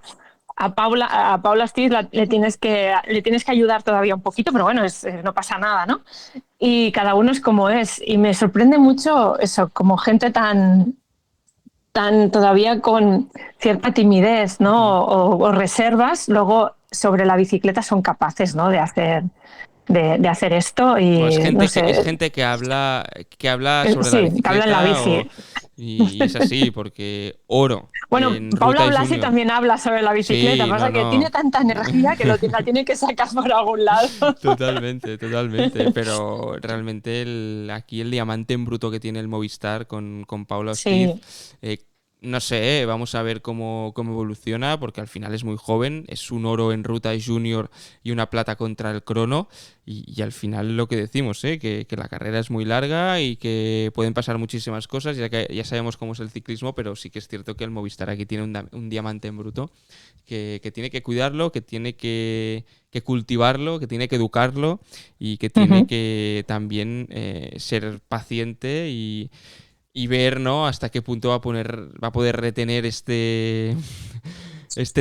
A Paula Stiz le tienes que ayudar todavía un poquito, pero bueno, no pasa nada, ¿no? Y cada uno es como es. Y me sorprende mucho eso, como gente tan todavía con cierta timidez, ¿no? O reservas, luego sobre la bicicleta son capaces, ¿no? De hacer esto Bueno, y no es sé, gente que habla sobre la sí, que habla en la bicicleta bici. y es así, porque oro Bueno, en Paula ruta y Blasi junior. también habla sobre la bicicleta, Sí, no, pasa que tiene no. tanta energía que la tiene que sacar por algún lado. Totalmente, totalmente. Pero realmente aquí el diamante en bruto que tiene el Movistar con Paula Ostiz, Sí, eh, no sé, vamos a ver cómo evoluciona, porque al final es muy joven, es un oro en ruta junior y una plata contra el crono, y al final lo que decimos, que la carrera es muy larga y que pueden pasar muchísimas cosas, ya que ya sabemos cómo es el ciclismo, pero sí que es cierto que el Movistar aquí tiene un diamante en bruto, que tiene que cuidarlo, que tiene que cultivarlo, que tiene que educarlo y que tiene que también ser paciente y ver, ¿no?, hasta qué punto va a poder retener este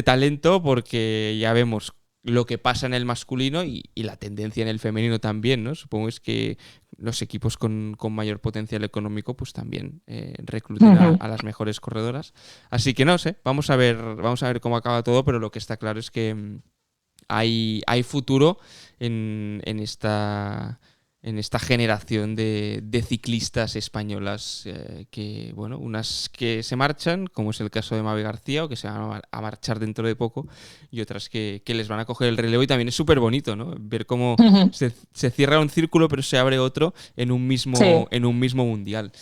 talento, porque ya vemos lo que pasa en el masculino y la tendencia en el femenino también, ¿no? Supongo es que los equipos con mayor potencial económico pues también recluten a las mejores corredoras. Así que no sé, vamos a ver cómo acaba todo, pero lo que está claro es que hay futuro en esta generación de ciclistas españolas, que, bueno, unas que se marchan, como es el caso de Mavi García, o que se van a marchar dentro de poco, y otras que les van a coger el relevo. Y también es súper bonito, ¿no?, ver cómo se cierra un círculo, pero se abre otro en un mismo mundial.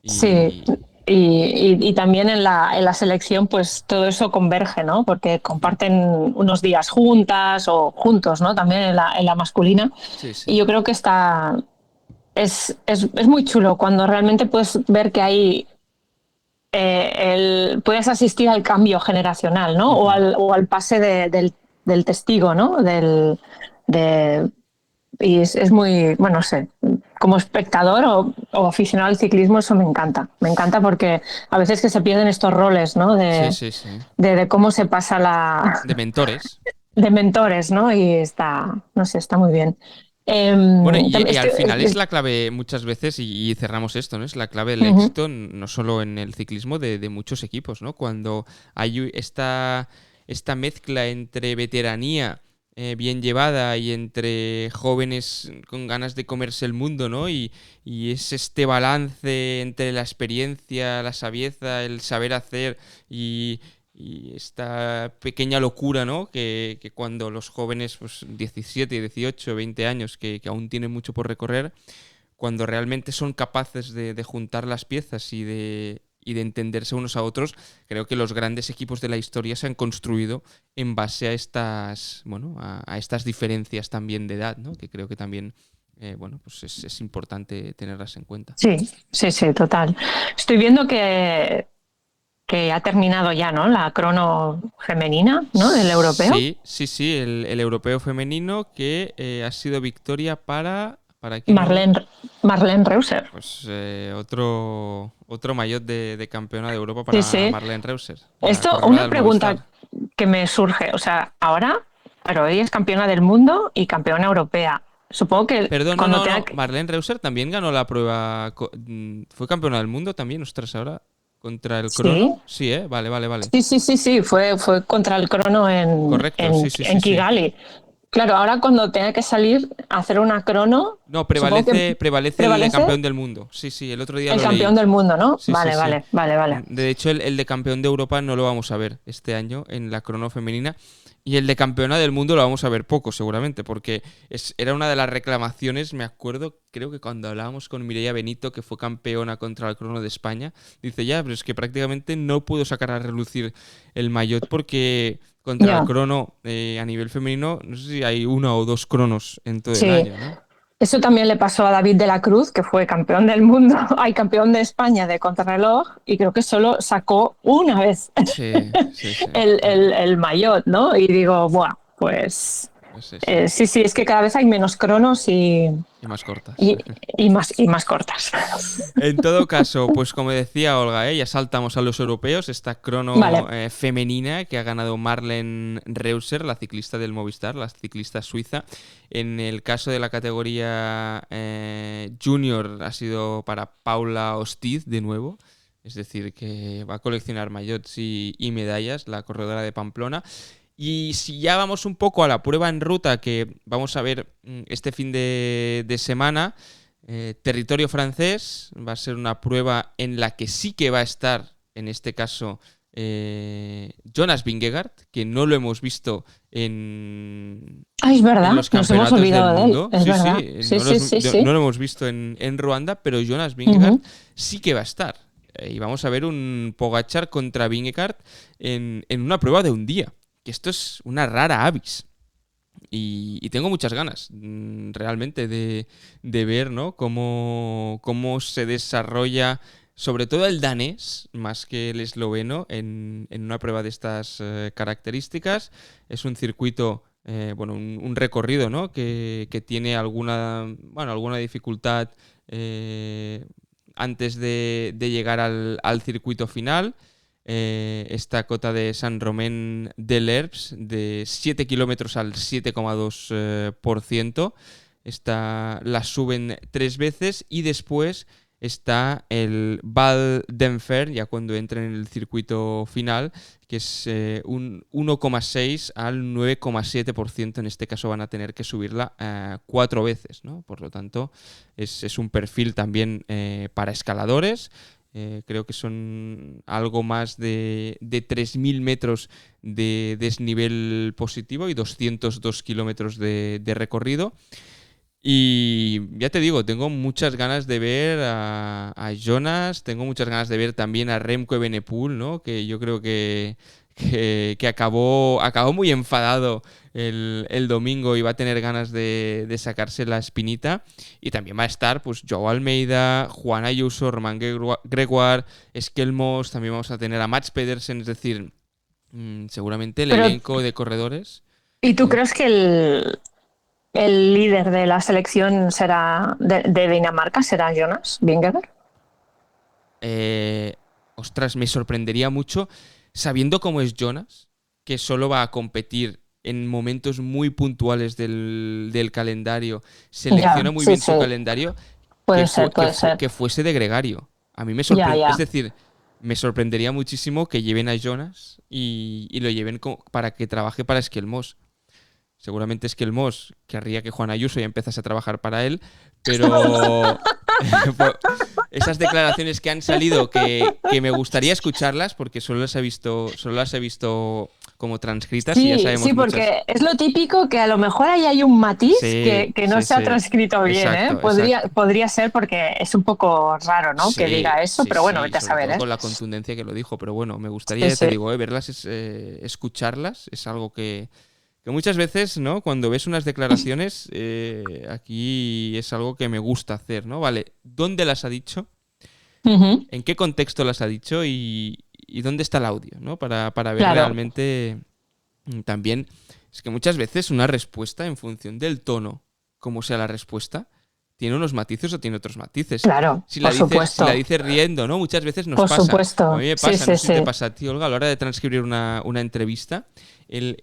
Sí. Y también en la selección, pues todo eso converge, ¿no? Porque comparten unos días juntas o juntos, ¿no? También en la masculina. Sí. Y yo creo que es muy chulo cuando realmente puedes ver que hay puedes asistir al cambio generacional, ¿no? O al pase del testigo, ¿no? Y es muy, bueno, no sé, como espectador o aficionado al ciclismo, eso me encanta. Me encanta porque a veces que se pierden estos roles, ¿no? Sí. De cómo se pasa De mentores. de mentores, ¿no? Y no sé, está muy bien. Bueno, y al final es la clave muchas veces, y cerramos esto, ¿no? Es la clave del éxito, no solo en el ciclismo, de muchos equipos, ¿no? Cuando hay esta mezcla entre veteranía bien llevada y entre jóvenes con ganas de comerse el mundo, ¿no? Y es este balance entre la experiencia, la sabieza, el saber hacer y esta pequeña locura, ¿no? Que cuando los jóvenes, pues 17, 18, 20 años, que aún tienen mucho por recorrer, cuando realmente son capaces de juntar las piezas y de entenderse unos a otros, creo que los grandes equipos de la historia se han construido en base a estas, bueno, a estas diferencias también de edad, ¿no? Que creo que también pues es importante tenerlas en cuenta. Sí, total. Estoy viendo que ha terminado ya, ¿no?, la crono femenina, ¿no?, del europeo. Sí, el europeo femenino, que ha sido victoria para Marlene Reusser. Pues otro maillot de campeona de Europa para Marlene Reusser. Esto, una pregunta que me surge, o sea, pero ella es campeona del mundo y campeona europea. Supongo que... Perdón, Marlene Reusser también ganó la prueba, fue campeona del mundo también, ostras, ahora... ¿Contra el crono? Sí, vale. Sí, fue contra el crono en Kigali. Sí. Claro, ahora cuando tenga que salir a hacer una crono... No, prevalece el campeón del mundo. Sí, el otro día el campeón del mundo, ¿no? Sí, vale. De hecho, el de campeón de Europa no lo vamos a ver este año en la crono femenina. Y el de campeona del mundo lo vamos a ver poco, seguramente, porque era una de las reclamaciones, me acuerdo, creo que cuando hablábamos con Mireia Benito, que fue campeona contra el crono de España, dice, pero es que prácticamente no puedo sacar a relucir el maillot porque contra el crono a nivel femenino, no sé si hay 1 o 2 cronos en todo el año, ¿no? Eso también le pasó a David de la Cruz, que fue campeón del mundo, campeón de España de contrarreloj, y creo que solo sacó una vez el maillot, ¿no? Y digo, pues sí, es que cada vez hay menos cronos y más cortas. Y más cortas. En todo caso, pues como decía Olga, ya saltamos a los europeos, esta crono femenina que ha ganado Marlene Reusser, la ciclista del Movistar, la ciclista suiza. En el caso de la categoría junior ha sido para Paula Ostiz de nuevo, es decir, que va a coleccionar maillots y medallas, la corredora de Pamplona. Y si ya vamos un poco a la prueba en ruta que vamos a ver este fin de semana, territorio francés, va a ser una prueba en la que sí que va a estar, en este caso, Jonas Vingegaard, que no lo hemos visto en los campeonatos del mundo. Sí. No lo hemos visto en Ruanda, pero Jonas Vingegaard sí que va a estar y vamos a ver un Pogačar contra Vingegaard en una prueba de un día. Que esto es una rara avis. Y tengo muchas ganas, realmente, de ver, ¿no? cómo se desarrolla, sobre todo el danés, más que el esloveno, en una prueba de estas características. Es un circuito, un recorrido, ¿no? que tiene alguna dificultad antes de llegar al circuito final. Esta cota de Saint-Romain de l'Herbes de 7 kilómetros al 7,2%. Esta la suben 3 veces y después está el Val d'Enfer, ya cuando entren en el circuito final, que es un 1,6 al 9,7%. En este caso van a tener que subirla 4 veces, ¿no? Por lo tanto, es un perfil también para escaladores. Creo que son algo más de 3.000 metros de desnivel positivo y 202 kilómetros de recorrido. Y ya te digo, tengo muchas ganas de ver a Jonas, tengo muchas ganas de ver también a Remco Evenepoel, ¿no? Que yo creo que acabó muy enfadado el domingo y va a tener ganas de sacarse la espinita. Y también va a estar pues Joao Almeida, Juan Ayuso, Román Gregoire, Esquelmos, también vamos a tener a Mats Pedersen, es decir, seguramente el elenco de corredores. ¿Y tú crees que el líder de la selección será de Dinamarca será Jonas Vingegaard? Ostras, me sorprendería mucho, sabiendo cómo es Jonas, que solo va a competir en momentos muy puntuales del calendario, selecciona muy bien su calendario, puede ser. que fuese de gregario. A mí me sorprende, es decir, me sorprendería muchísimo que lleven a Jonas y lo lleven para que trabaje para Esquelmos. Seguramente Esquelmos querría que Juan Ayuso ya empezase a trabajar para él, pero esas declaraciones que han salido que me gustaría escucharlas porque solo las he visto como transcritas y ya sabemos sí, porque muchas. es lo típico que a lo mejor ahí hay un matiz que no se ha transcrito bien, exacto, podría ser porque es un poco raro, ¿no? Que diga eso, pero bueno, vete a saber, con la contundencia que lo dijo, pero bueno, me gustaría, te digo, verlas, escucharlas, es algo que muchas veces, ¿no? Cuando ves unas declaraciones, aquí es algo que me gusta hacer, ¿no? Vale, ¿dónde las ha dicho? Uh-huh. ¿En qué contexto las ha dicho? Y dónde está el audio, ¿no? Para ver realmente también. Es que muchas veces una respuesta, en función del tono, como sea la respuesta, tiene unos matices o tiene otros matices. Claro, si la dices riendo, ¿no? Muchas veces nos pasa. Supuesto. A mí me pasa, no sé si te pasa a ti, Olga, a la hora de transcribir una entrevista, el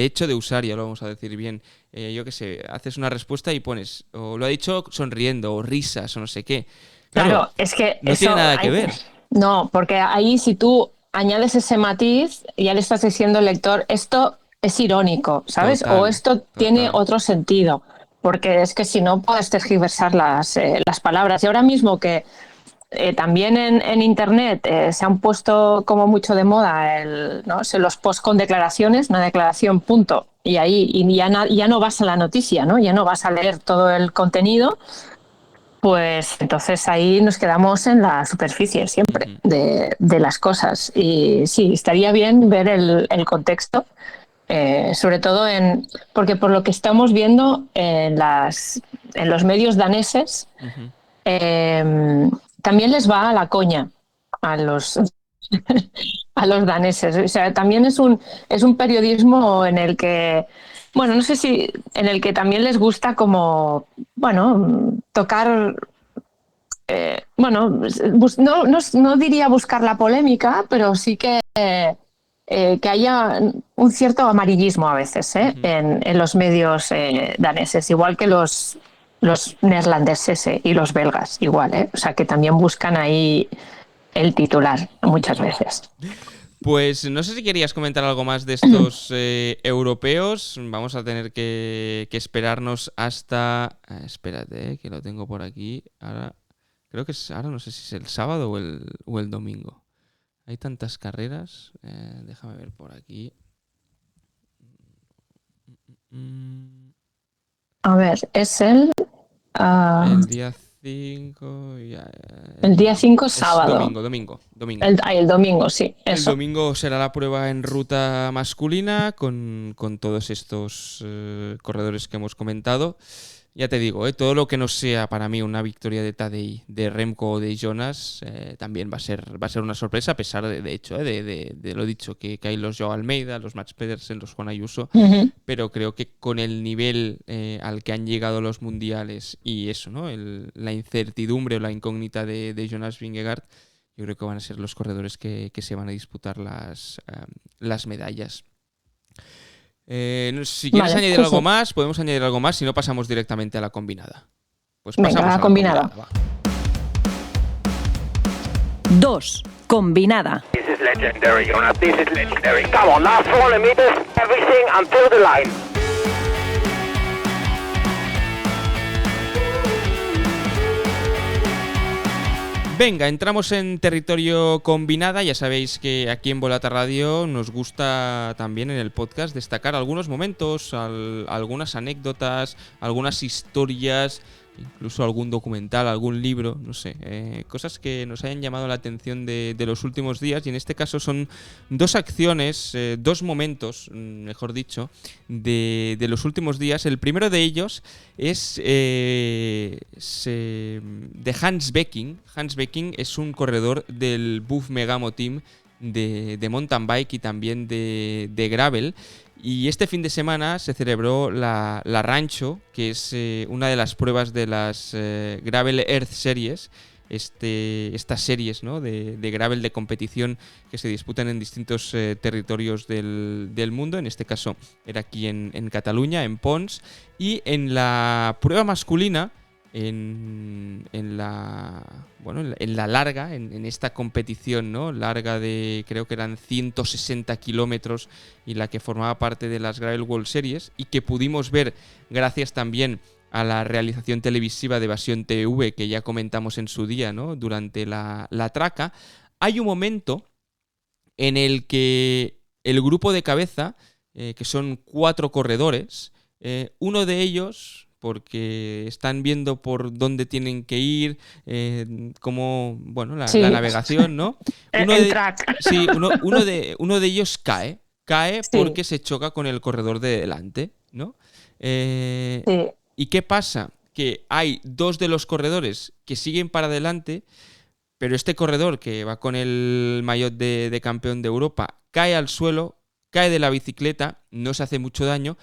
hecho de usar, ya lo vamos a decir bien, yo qué sé, haces una respuesta y pones, o lo ha dicho sonriendo, o risas, o no sé qué. Claro, es que no tiene nada que ver. No, porque ahí si tú añades ese matiz, ya le estás diciendo al lector, esto es irónico, ¿sabes? O esto tiene otro sentido. Porque es que si no puedes tergiversar las palabras. Y ahora mismo que también en Internet se han puesto como mucho de moda los posts con declaraciones, una declaración, punto. Y ahí ya no vas a la noticia, ¿no? Ya no vas a leer todo el contenido. Pues entonces ahí nos quedamos en la superficie siempre de las cosas. Y sí, estaría bien ver el contexto. Sobre todo porque por lo que estamos viendo en los medios daneses, también les va a la coña a los daneses. O sea, también es un periodismo en el que, bueno, no sé si en el que también les gusta como, bueno, tocar. No diría buscar la polémica, pero sí que haya un cierto amarillismo a veces en los medios daneses, igual que los neerlandeses y los belgas, igual, o sea que también buscan ahí el titular muchas veces. Pues no sé si querías comentar algo más de estos europeos. Vamos a tener que esperarnos hasta... espérate, que lo tengo por aquí. Creo que ahora no sé si es el sábado o el domingo. Hay tantas carreras. Déjame ver por aquí. A ver, es el día 5... El día 5 sábado. Domingo. El domingo, sí. Eso. El domingo será la prueba en ruta masculina con todos estos corredores que hemos comentado. Ya te digo, todo lo que no sea para mí una victoria de Tadej, de Remco o de Jonas, también va a ser una sorpresa, a pesar de hecho, de lo dicho, que hay los Joao Almeida, los Mats Pedersen, los Juan Ayuso, pero creo que con el nivel al que han llegado los mundiales y eso, ¿no? La incertidumbre o la incógnita de Jonas Vingegaard, yo creo que van a ser los corredores que se van a disputar las medallas. Si quieres añadir algo más, podemos añadir algo más, si no pasamos directamente a la combinada. Pues pasamos a la combinada. 2. Combinada. This is legendary, Jonas. This is legendary. Come on, last 400 meters, everything until the line. Venga, entramos en territorio combinada. Ya sabéis que aquí en Volata Radio nos gusta también en el podcast destacar algunos momentos, algunas anécdotas, algunas historias, incluso algún documental, algún libro, no sé, cosas que nos hayan llamado la atención de los últimos días. Y en este caso son dos acciones, dos momentos, mejor dicho, de los últimos días. El primero de ellos es de Hans Becking. Hans Becking es un corredor del Buff Megamo Team de mountain bike y también de gravel. Y este fin de semana se celebró la Rancho, que es una de las pruebas de las Gravel Earth Series, estas series, ¿no?, de gravel de competición que se disputan en distintos territorios del mundo. En este caso era aquí en Cataluña, en Pons. Y en la prueba masculina, en la larga, en esta competición, ¿no?, larga de, creo que eran 160 kilómetros, y la que formaba parte de las Gravel World Series, y que pudimos ver gracias también a la realización televisiva de Evasión TV, que ya comentamos en su día, ¿no?, durante la traca. Hay un momento en el que el grupo de cabeza, que son 4 corredores, uno de ellos, porque están viendo por dónde tienen que ir, cómo, bueno, la navegación, ¿no? El track. Sí, uno de ellos cae Sí. porque se choca con el corredor de delante, ¿no? Sí. ¿Y qué pasa? Que hay 2 de los corredores que siguen para adelante, pero este corredor que va con el maillot de campeón de Europa cae al suelo, cae de la bicicleta, no se hace mucho daño,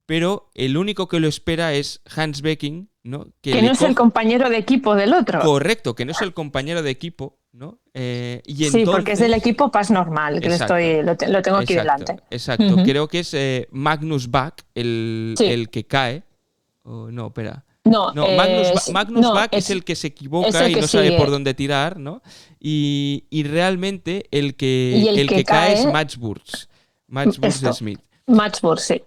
pero el único que lo espera es Hans Becking, ¿no? Que no es el compañero de equipo del otro. Correcto, que no es el compañero de equipo, ¿no? Y sí, porque es del equipo Pas Normal, que lo tengo aquí delante. Exacto, creo que es Magnus Bach el que cae. No, espera. No, Magnus Bach es el que se equivoca y no sabe por dónde tirar, ¿no? Y realmente el que cae es Mats Burns de Smith. Matchboard, sí.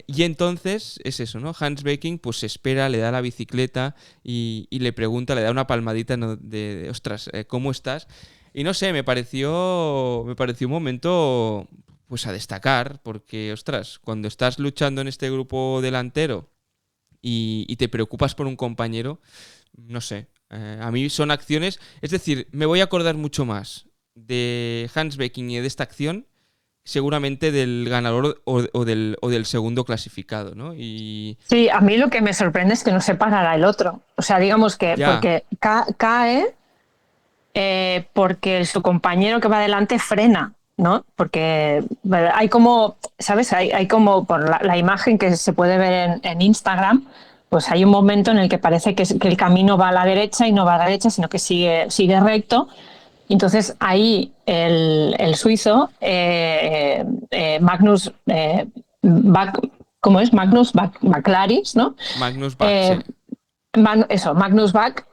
Y entonces es eso, ¿no? Hans Becking pues espera, le da la bicicleta y le pregunta, le da una palmadita, ¿no?, de ostras, ¿cómo estás? Y no sé, me pareció un momento pues a destacar, porque ostras, cuando estás luchando en este grupo delantero y te preocupas por un compañero, no sé, a mí son acciones, es decir, me voy a acordar mucho más de Hans Becking y de esta acción seguramente del ganador o del segundo clasificado, ¿no? Sí, a mí lo que me sorprende es que no se parara el otro. O sea, digamos que porque cae porque su compañero que va adelante frena, ¿no? Porque hay como, ¿sabes? Hay como por la imagen que se puede ver en Instagram, pues hay un momento en el que parece que el camino va a la derecha y no va a la derecha, sino que sigue recto. Entonces ahí el suizo Magnus Bach, ¿cómo es? Magnus Baclaris, ¿no? Magnus Bach, sí. Magnus Bach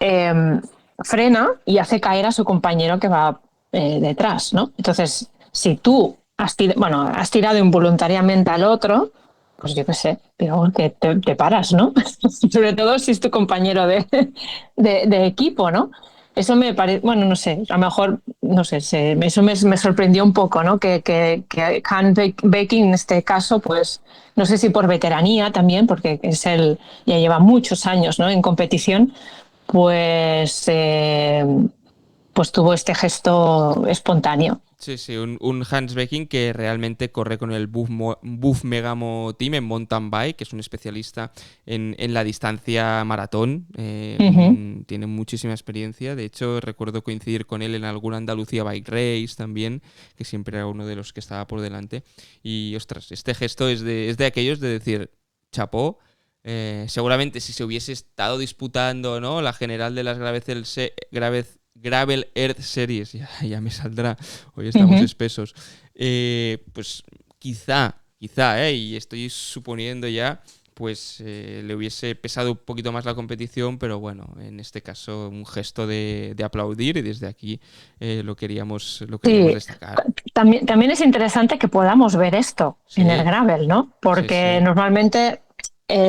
frena y hace caer a su compañero que va detrás, ¿no? Entonces, si tú has tirado involuntariamente al otro, pues yo qué sé, digamos que te paras, ¿no? Sobre todo si es tu compañero de equipo, ¿no? Eso me parece, bueno, no sé, a lo mejor, no sé, eso me sorprendió un poco, ¿no? Que Hans Becking en este caso, pues, no sé si por veteranía también, porque ya lleva muchos años, ¿no?, en competición, pues, pues tuvo este gesto espontáneo. Sí, sí, un Hans Becking que realmente corre con el Buff Megamo Team en mountain bike, que es un especialista en la distancia maratón. Tiene muchísima experiencia. De hecho, recuerdo coincidir con él en alguna Andalucía Bike Race también, que siempre era uno de los que estaba por delante. Y, ostras, este gesto es de aquellos de decir, chapó. Seguramente si se hubiese estado disputando, ¿no?, la general de las Gravel Earth Series, ya me saldrá, hoy estamos espesos, pues quizá, y estoy suponiendo ya, pues le hubiese pesado un poquito más la competición, pero bueno, en este caso un gesto de aplaudir, y desde aquí lo queríamos destacar. También es interesante que podamos ver esto en el gravel, ¿no? Porque normalmente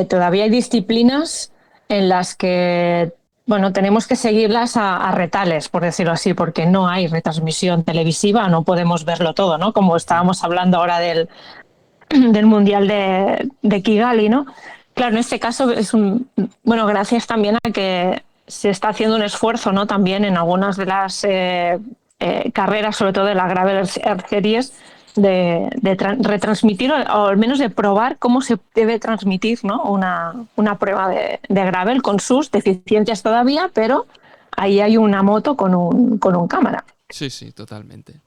todavía hay disciplinas en las que, bueno, tenemos que seguirlas a retales, por decirlo así, porque no hay retransmisión televisiva, no podemos verlo todo, ¿no? Como estábamos hablando ahora del Mundial de Kigali, ¿no? Claro, en este caso bueno, gracias también a que se está haciendo un esfuerzo, ¿no?, también en algunas de las carreras, sobre todo de la Gravel Earth Series, de retransmitir, o al menos de probar cómo se debe transmitir, ¿no?, una prueba de gravel con sus deficiencias todavía, pero ahí hay una moto con un cámara. Sí, sí, totalmente.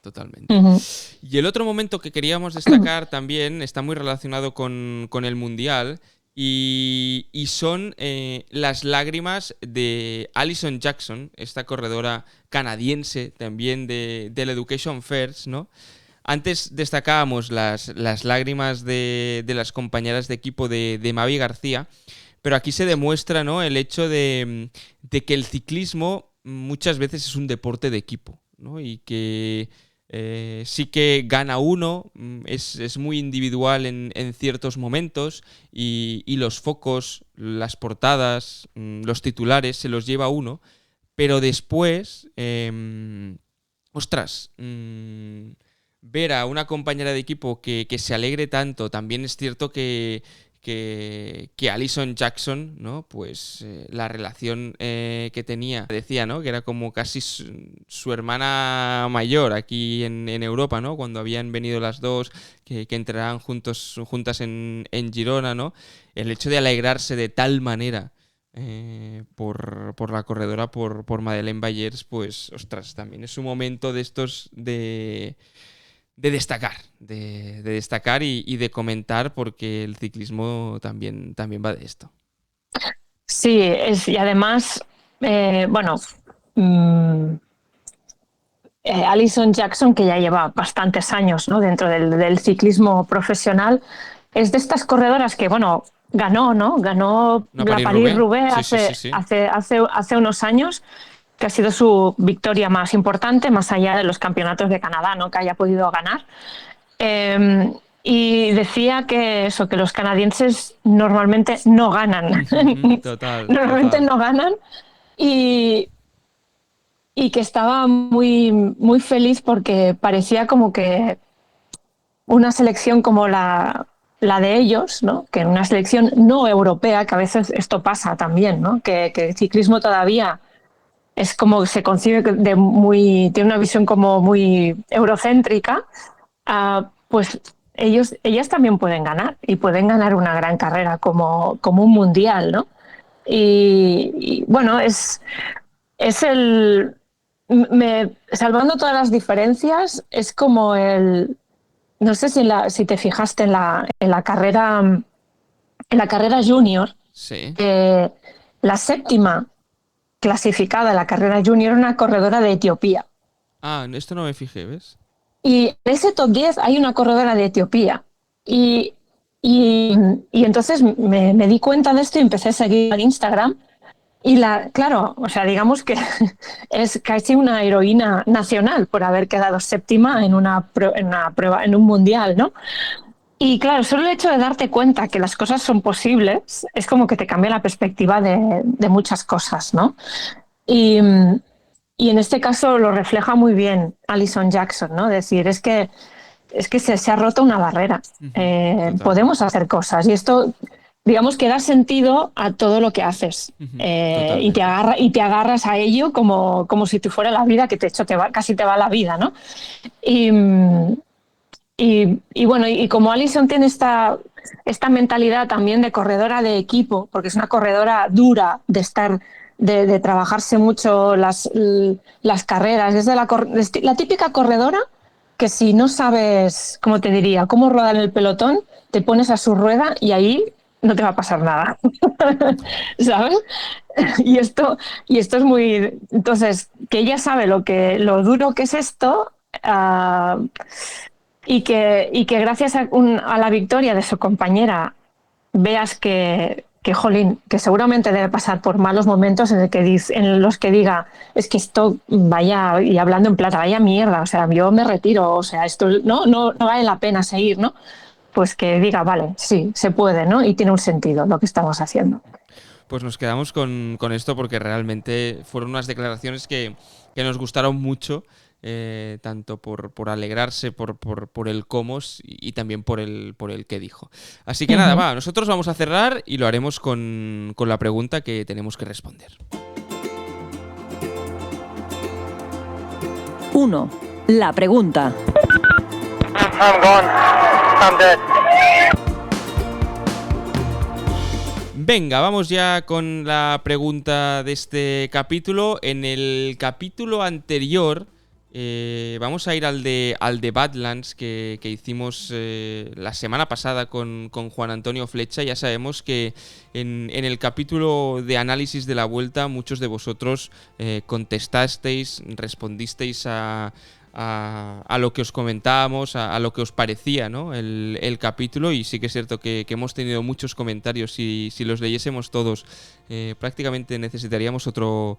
Uh-huh. Y el otro momento que queríamos destacar también está muy relacionado con el Mundial y son las lágrimas de Alison Jackson, esta corredora canadiense también del Education First, ¿no? Antes destacábamos las lágrimas de las compañeras de equipo de Mavi García, pero aquí se demuestra, ¿no?, el hecho de que el ciclismo muchas veces es un deporte de equipo, ¿no? Y que sí que gana uno, es muy individual en ciertos momentos y los focos, las portadas, los titulares se los lleva uno, pero después, ver a una compañera de equipo que se alegre tanto, también es cierto que Alison Jackson, ¿no?, pues la relación que tenía, decía, ¿no?, que era como casi su hermana mayor aquí en Europa, ¿no?, cuando habían venido las dos, que entrenaban juntas en Girona, ¿no?, el hecho de alegrarse de tal manera por la corredora, por Madeleine Bayers, pues, ostras, también es un momento de estos de destacar, de destacar y de comentar, porque el ciclismo también va de esto. Sí, y además, Alison Jackson, que ya lleva bastantes años, ¿no?, dentro del ciclismo profesional, es de estas corredoras que, bueno, ganó la París-Roubaix hace unos años, que ha sido su victoria más importante, más allá de los campeonatos de Canadá, ¿no?, que haya podido ganar. Y decía que los canadienses normalmente no ganan. Normalmente no ganan. Y que estaba muy, muy feliz porque parecía como que una selección como la de ellos, ¿no?, que en una selección no europea, que a veces esto pasa también, ¿no?, que el ciclismo todavía es como se concibe tiene una visión como muy eurocéntrica, pues ellas también pueden ganar, y pueden ganar una gran carrera como un mundial, ¿no? Y bueno, salvando todas las diferencias, es como no sé si te fijaste en la carrera junior, sí. La séptima clasificada en la carrera junior, una corredora de Etiopía. Esto no me fijé, ¿ves? Y en ese top 10 hay una corredora de Etiopía. Y entonces me di cuenta de esto y empecé a seguir en Instagram. Y claro, o sea, digamos que es casi una heroína nacional por haber quedado séptima en una prueba, en un mundial, ¿no? Y claro, solo el hecho de darte cuenta que las cosas son posibles es como que te cambia la perspectiva de muchas cosas, ¿no? Y en este caso lo refleja muy bien Alison Jackson, ¿no? Decir, es que se ha roto una barrera. Podemos hacer cosas. Y esto digamos que da sentido a todo lo que haces. Y te agarras a ello como si tú fuera la vida, que de hecho casi te va la vida, ¿no? Y, bueno, y como Alison tiene esta mentalidad también de corredora de equipo, porque es una corredora dura de trabajarse mucho las carreras, es la típica corredora que si no sabes, ¿cómo te diría?, cómo rodar el pelotón, te pones a su rueda y ahí no te va a pasar nada, ¿sabes? Y esto es muy... Entonces, que ella sabe lo duro que es esto, y que gracias a la victoria de su compañera veas jolín, que seguramente debe pasar por malos momentos en los que diga, es que esto vaya, y hablando en plata, vaya mierda, o sea, yo me retiro, o sea, esto no vale la pena seguir, ¿no? Pues que diga, vale, sí, se puede, ¿no? Y tiene un sentido lo que estamos haciendo. Pues nos quedamos con esto porque realmente fueron unas declaraciones que nos gustaron mucho, tanto por alegrarse por el cómo y también por el qué dijo. Así que nada, va, nosotros vamos a cerrar y lo haremos con la pregunta que tenemos que responder. 1. La pregunta. I'm gone. I'm dead. Venga, vamos ya con la pregunta de este capítulo. En el capítulo anterior vamos a ir al de Badlands que hicimos la semana pasada con Juan Antonio Flecha. Ya sabemos que en el capítulo de análisis de la Vuelta muchos de vosotros contestasteis, respondisteis a lo que os comentábamos, a lo que os parecía, ¿no?, el capítulo, y sí que es cierto que hemos tenido muchos comentarios y si los leyésemos todos prácticamente necesitaríamos otro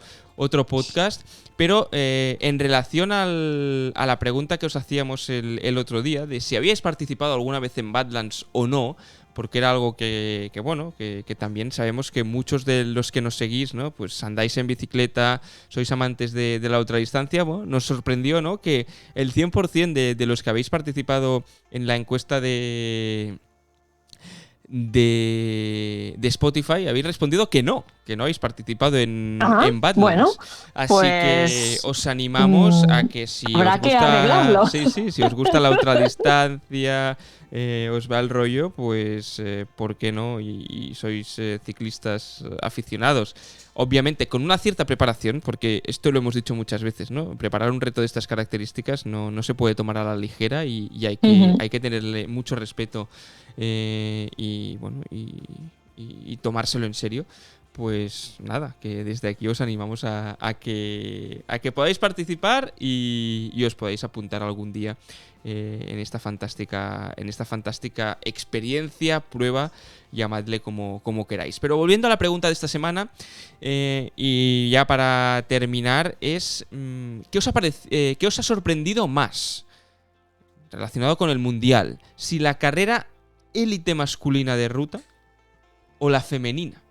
podcast, pero en relación a la pregunta que os hacíamos el otro día de si habíais participado alguna vez en Badlands o no, porque era algo que también sabemos que muchos de los que nos seguís, ¿no?, pues andáis en bicicleta, sois amantes de la ultradistancia. Bueno, nos sorprendió, ¿no?, que el 100% de los que habéis participado en la encuesta de Spotify habéis respondido que no habéis participado en Badlands. Bueno, así pues, que os animamos a que si habrá os gusta, que arreglarlo. si os gusta la ultradistancia, os va el rollo, pues ¿por qué no? Y sois ciclistas aficionados. Obviamente con una cierta preparación, porque esto lo hemos dicho muchas veces, ¿no? Preparar un reto de estas características no se puede tomar a la ligera y hay que tenerle mucho respeto y tomárselo en serio. Pues nada, que desde aquí os animamos a que podáis participar y os podáis apuntar algún día en esta fantástica experiencia, prueba, llamadle como queráis. Pero volviendo a la pregunta de esta semana, y ya para terminar, es ¿qué os ha sorprendido más relacionado con el Mundial? Si la carrera élite masculina de ruta o la femenina.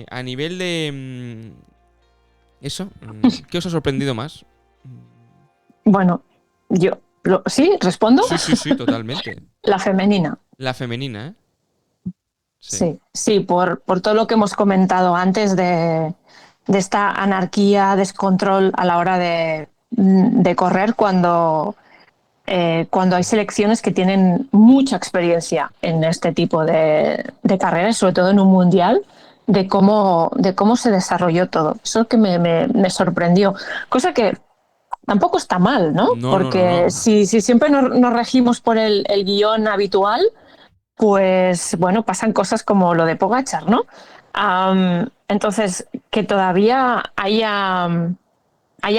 A nivel de eso, ¿qué os ha sorprendido más? Bueno, ¿sí? ¿Respondo? Sí, totalmente. La femenina. La femenina, ¿eh? Sí, por todo lo que hemos comentado antes de esta anarquía, descontrol a la hora de correr cuando hay selecciones que tienen mucha experiencia en este tipo de carreras, sobre todo en un mundial, de cómo se desarrolló todo. Eso que me sorprendió. Cosa que tampoco está mal, ¿no? Porque si siempre nos regimos por el guión habitual, pues bueno, pasan cosas como lo de Pogačar, ¿no? Entonces, que todavía haya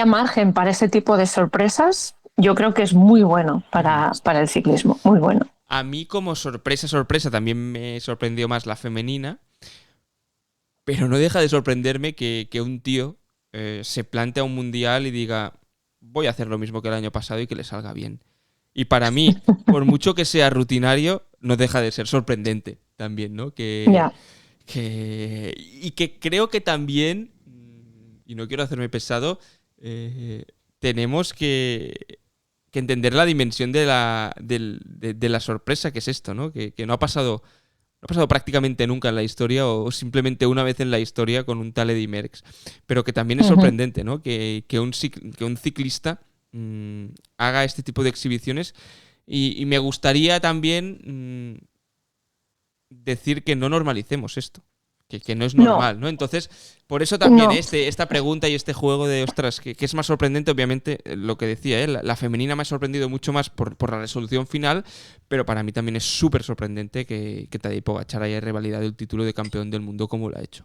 margen para ese tipo de sorpresas, yo creo que es muy bueno para el ciclismo, muy bueno. A mí como sorpresa también me sorprendió más la femenina, pero no deja de sorprenderme que un tío se plantea un mundial y diga voy a hacer lo mismo que el año pasado y que le salga bien. Y para mí, por mucho que sea rutinario, no deja de ser sorprendente también, ¿no? Y que creo que también, y no quiero hacerme pesado, tenemos que entender la dimensión de la sorpresa que es esto, ¿no? Que no ha pasado ha pasado prácticamente nunca en la historia o simplemente una vez en la historia con un tal Eddy Merckx. Pero que también es sorprendente, ¿no? Que un ciclista haga este tipo de exhibiciones y me gustaría también decir que no normalicemos esto. Que no es normal, ¿no? Entonces, por eso también esta pregunta y este juego de, ostras, que es más sorprendente, obviamente, lo que decía, la femenina me ha sorprendido mucho más por la resolución final, pero para mí también es súper sorprendente que Tadej Pogačar haya revalidado el título de campeón del mundo como lo ha hecho.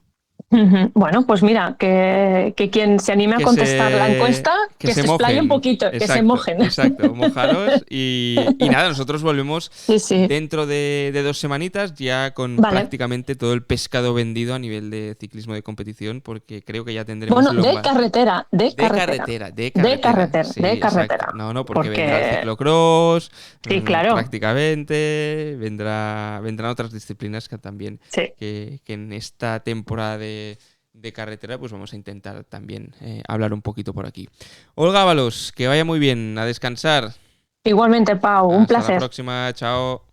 Bueno, pues mira, que quien se anime a contestar la encuesta, que se explaye un poquito, exacto, que se mojen. Exacto, mojaros y nada, nosotros volvemos dentro de 2 semanitas ya con prácticamente todo el pescado vendido a nivel de ciclismo de competición, porque creo que ya tendremos... Bueno, de carretera. De carretera. No, porque vendrá el ciclocross, claro. Prácticamente, vendrán otras disciplinas que también que en esta temporada de carretera, pues vamos a intentar también hablar un poquito por aquí. Olga Ábalos, que vaya muy bien, a descansar. Igualmente, Pau, un placer. Hasta la próxima, chao.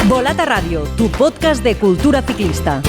Volata Radio, tu podcast de cultura ciclista.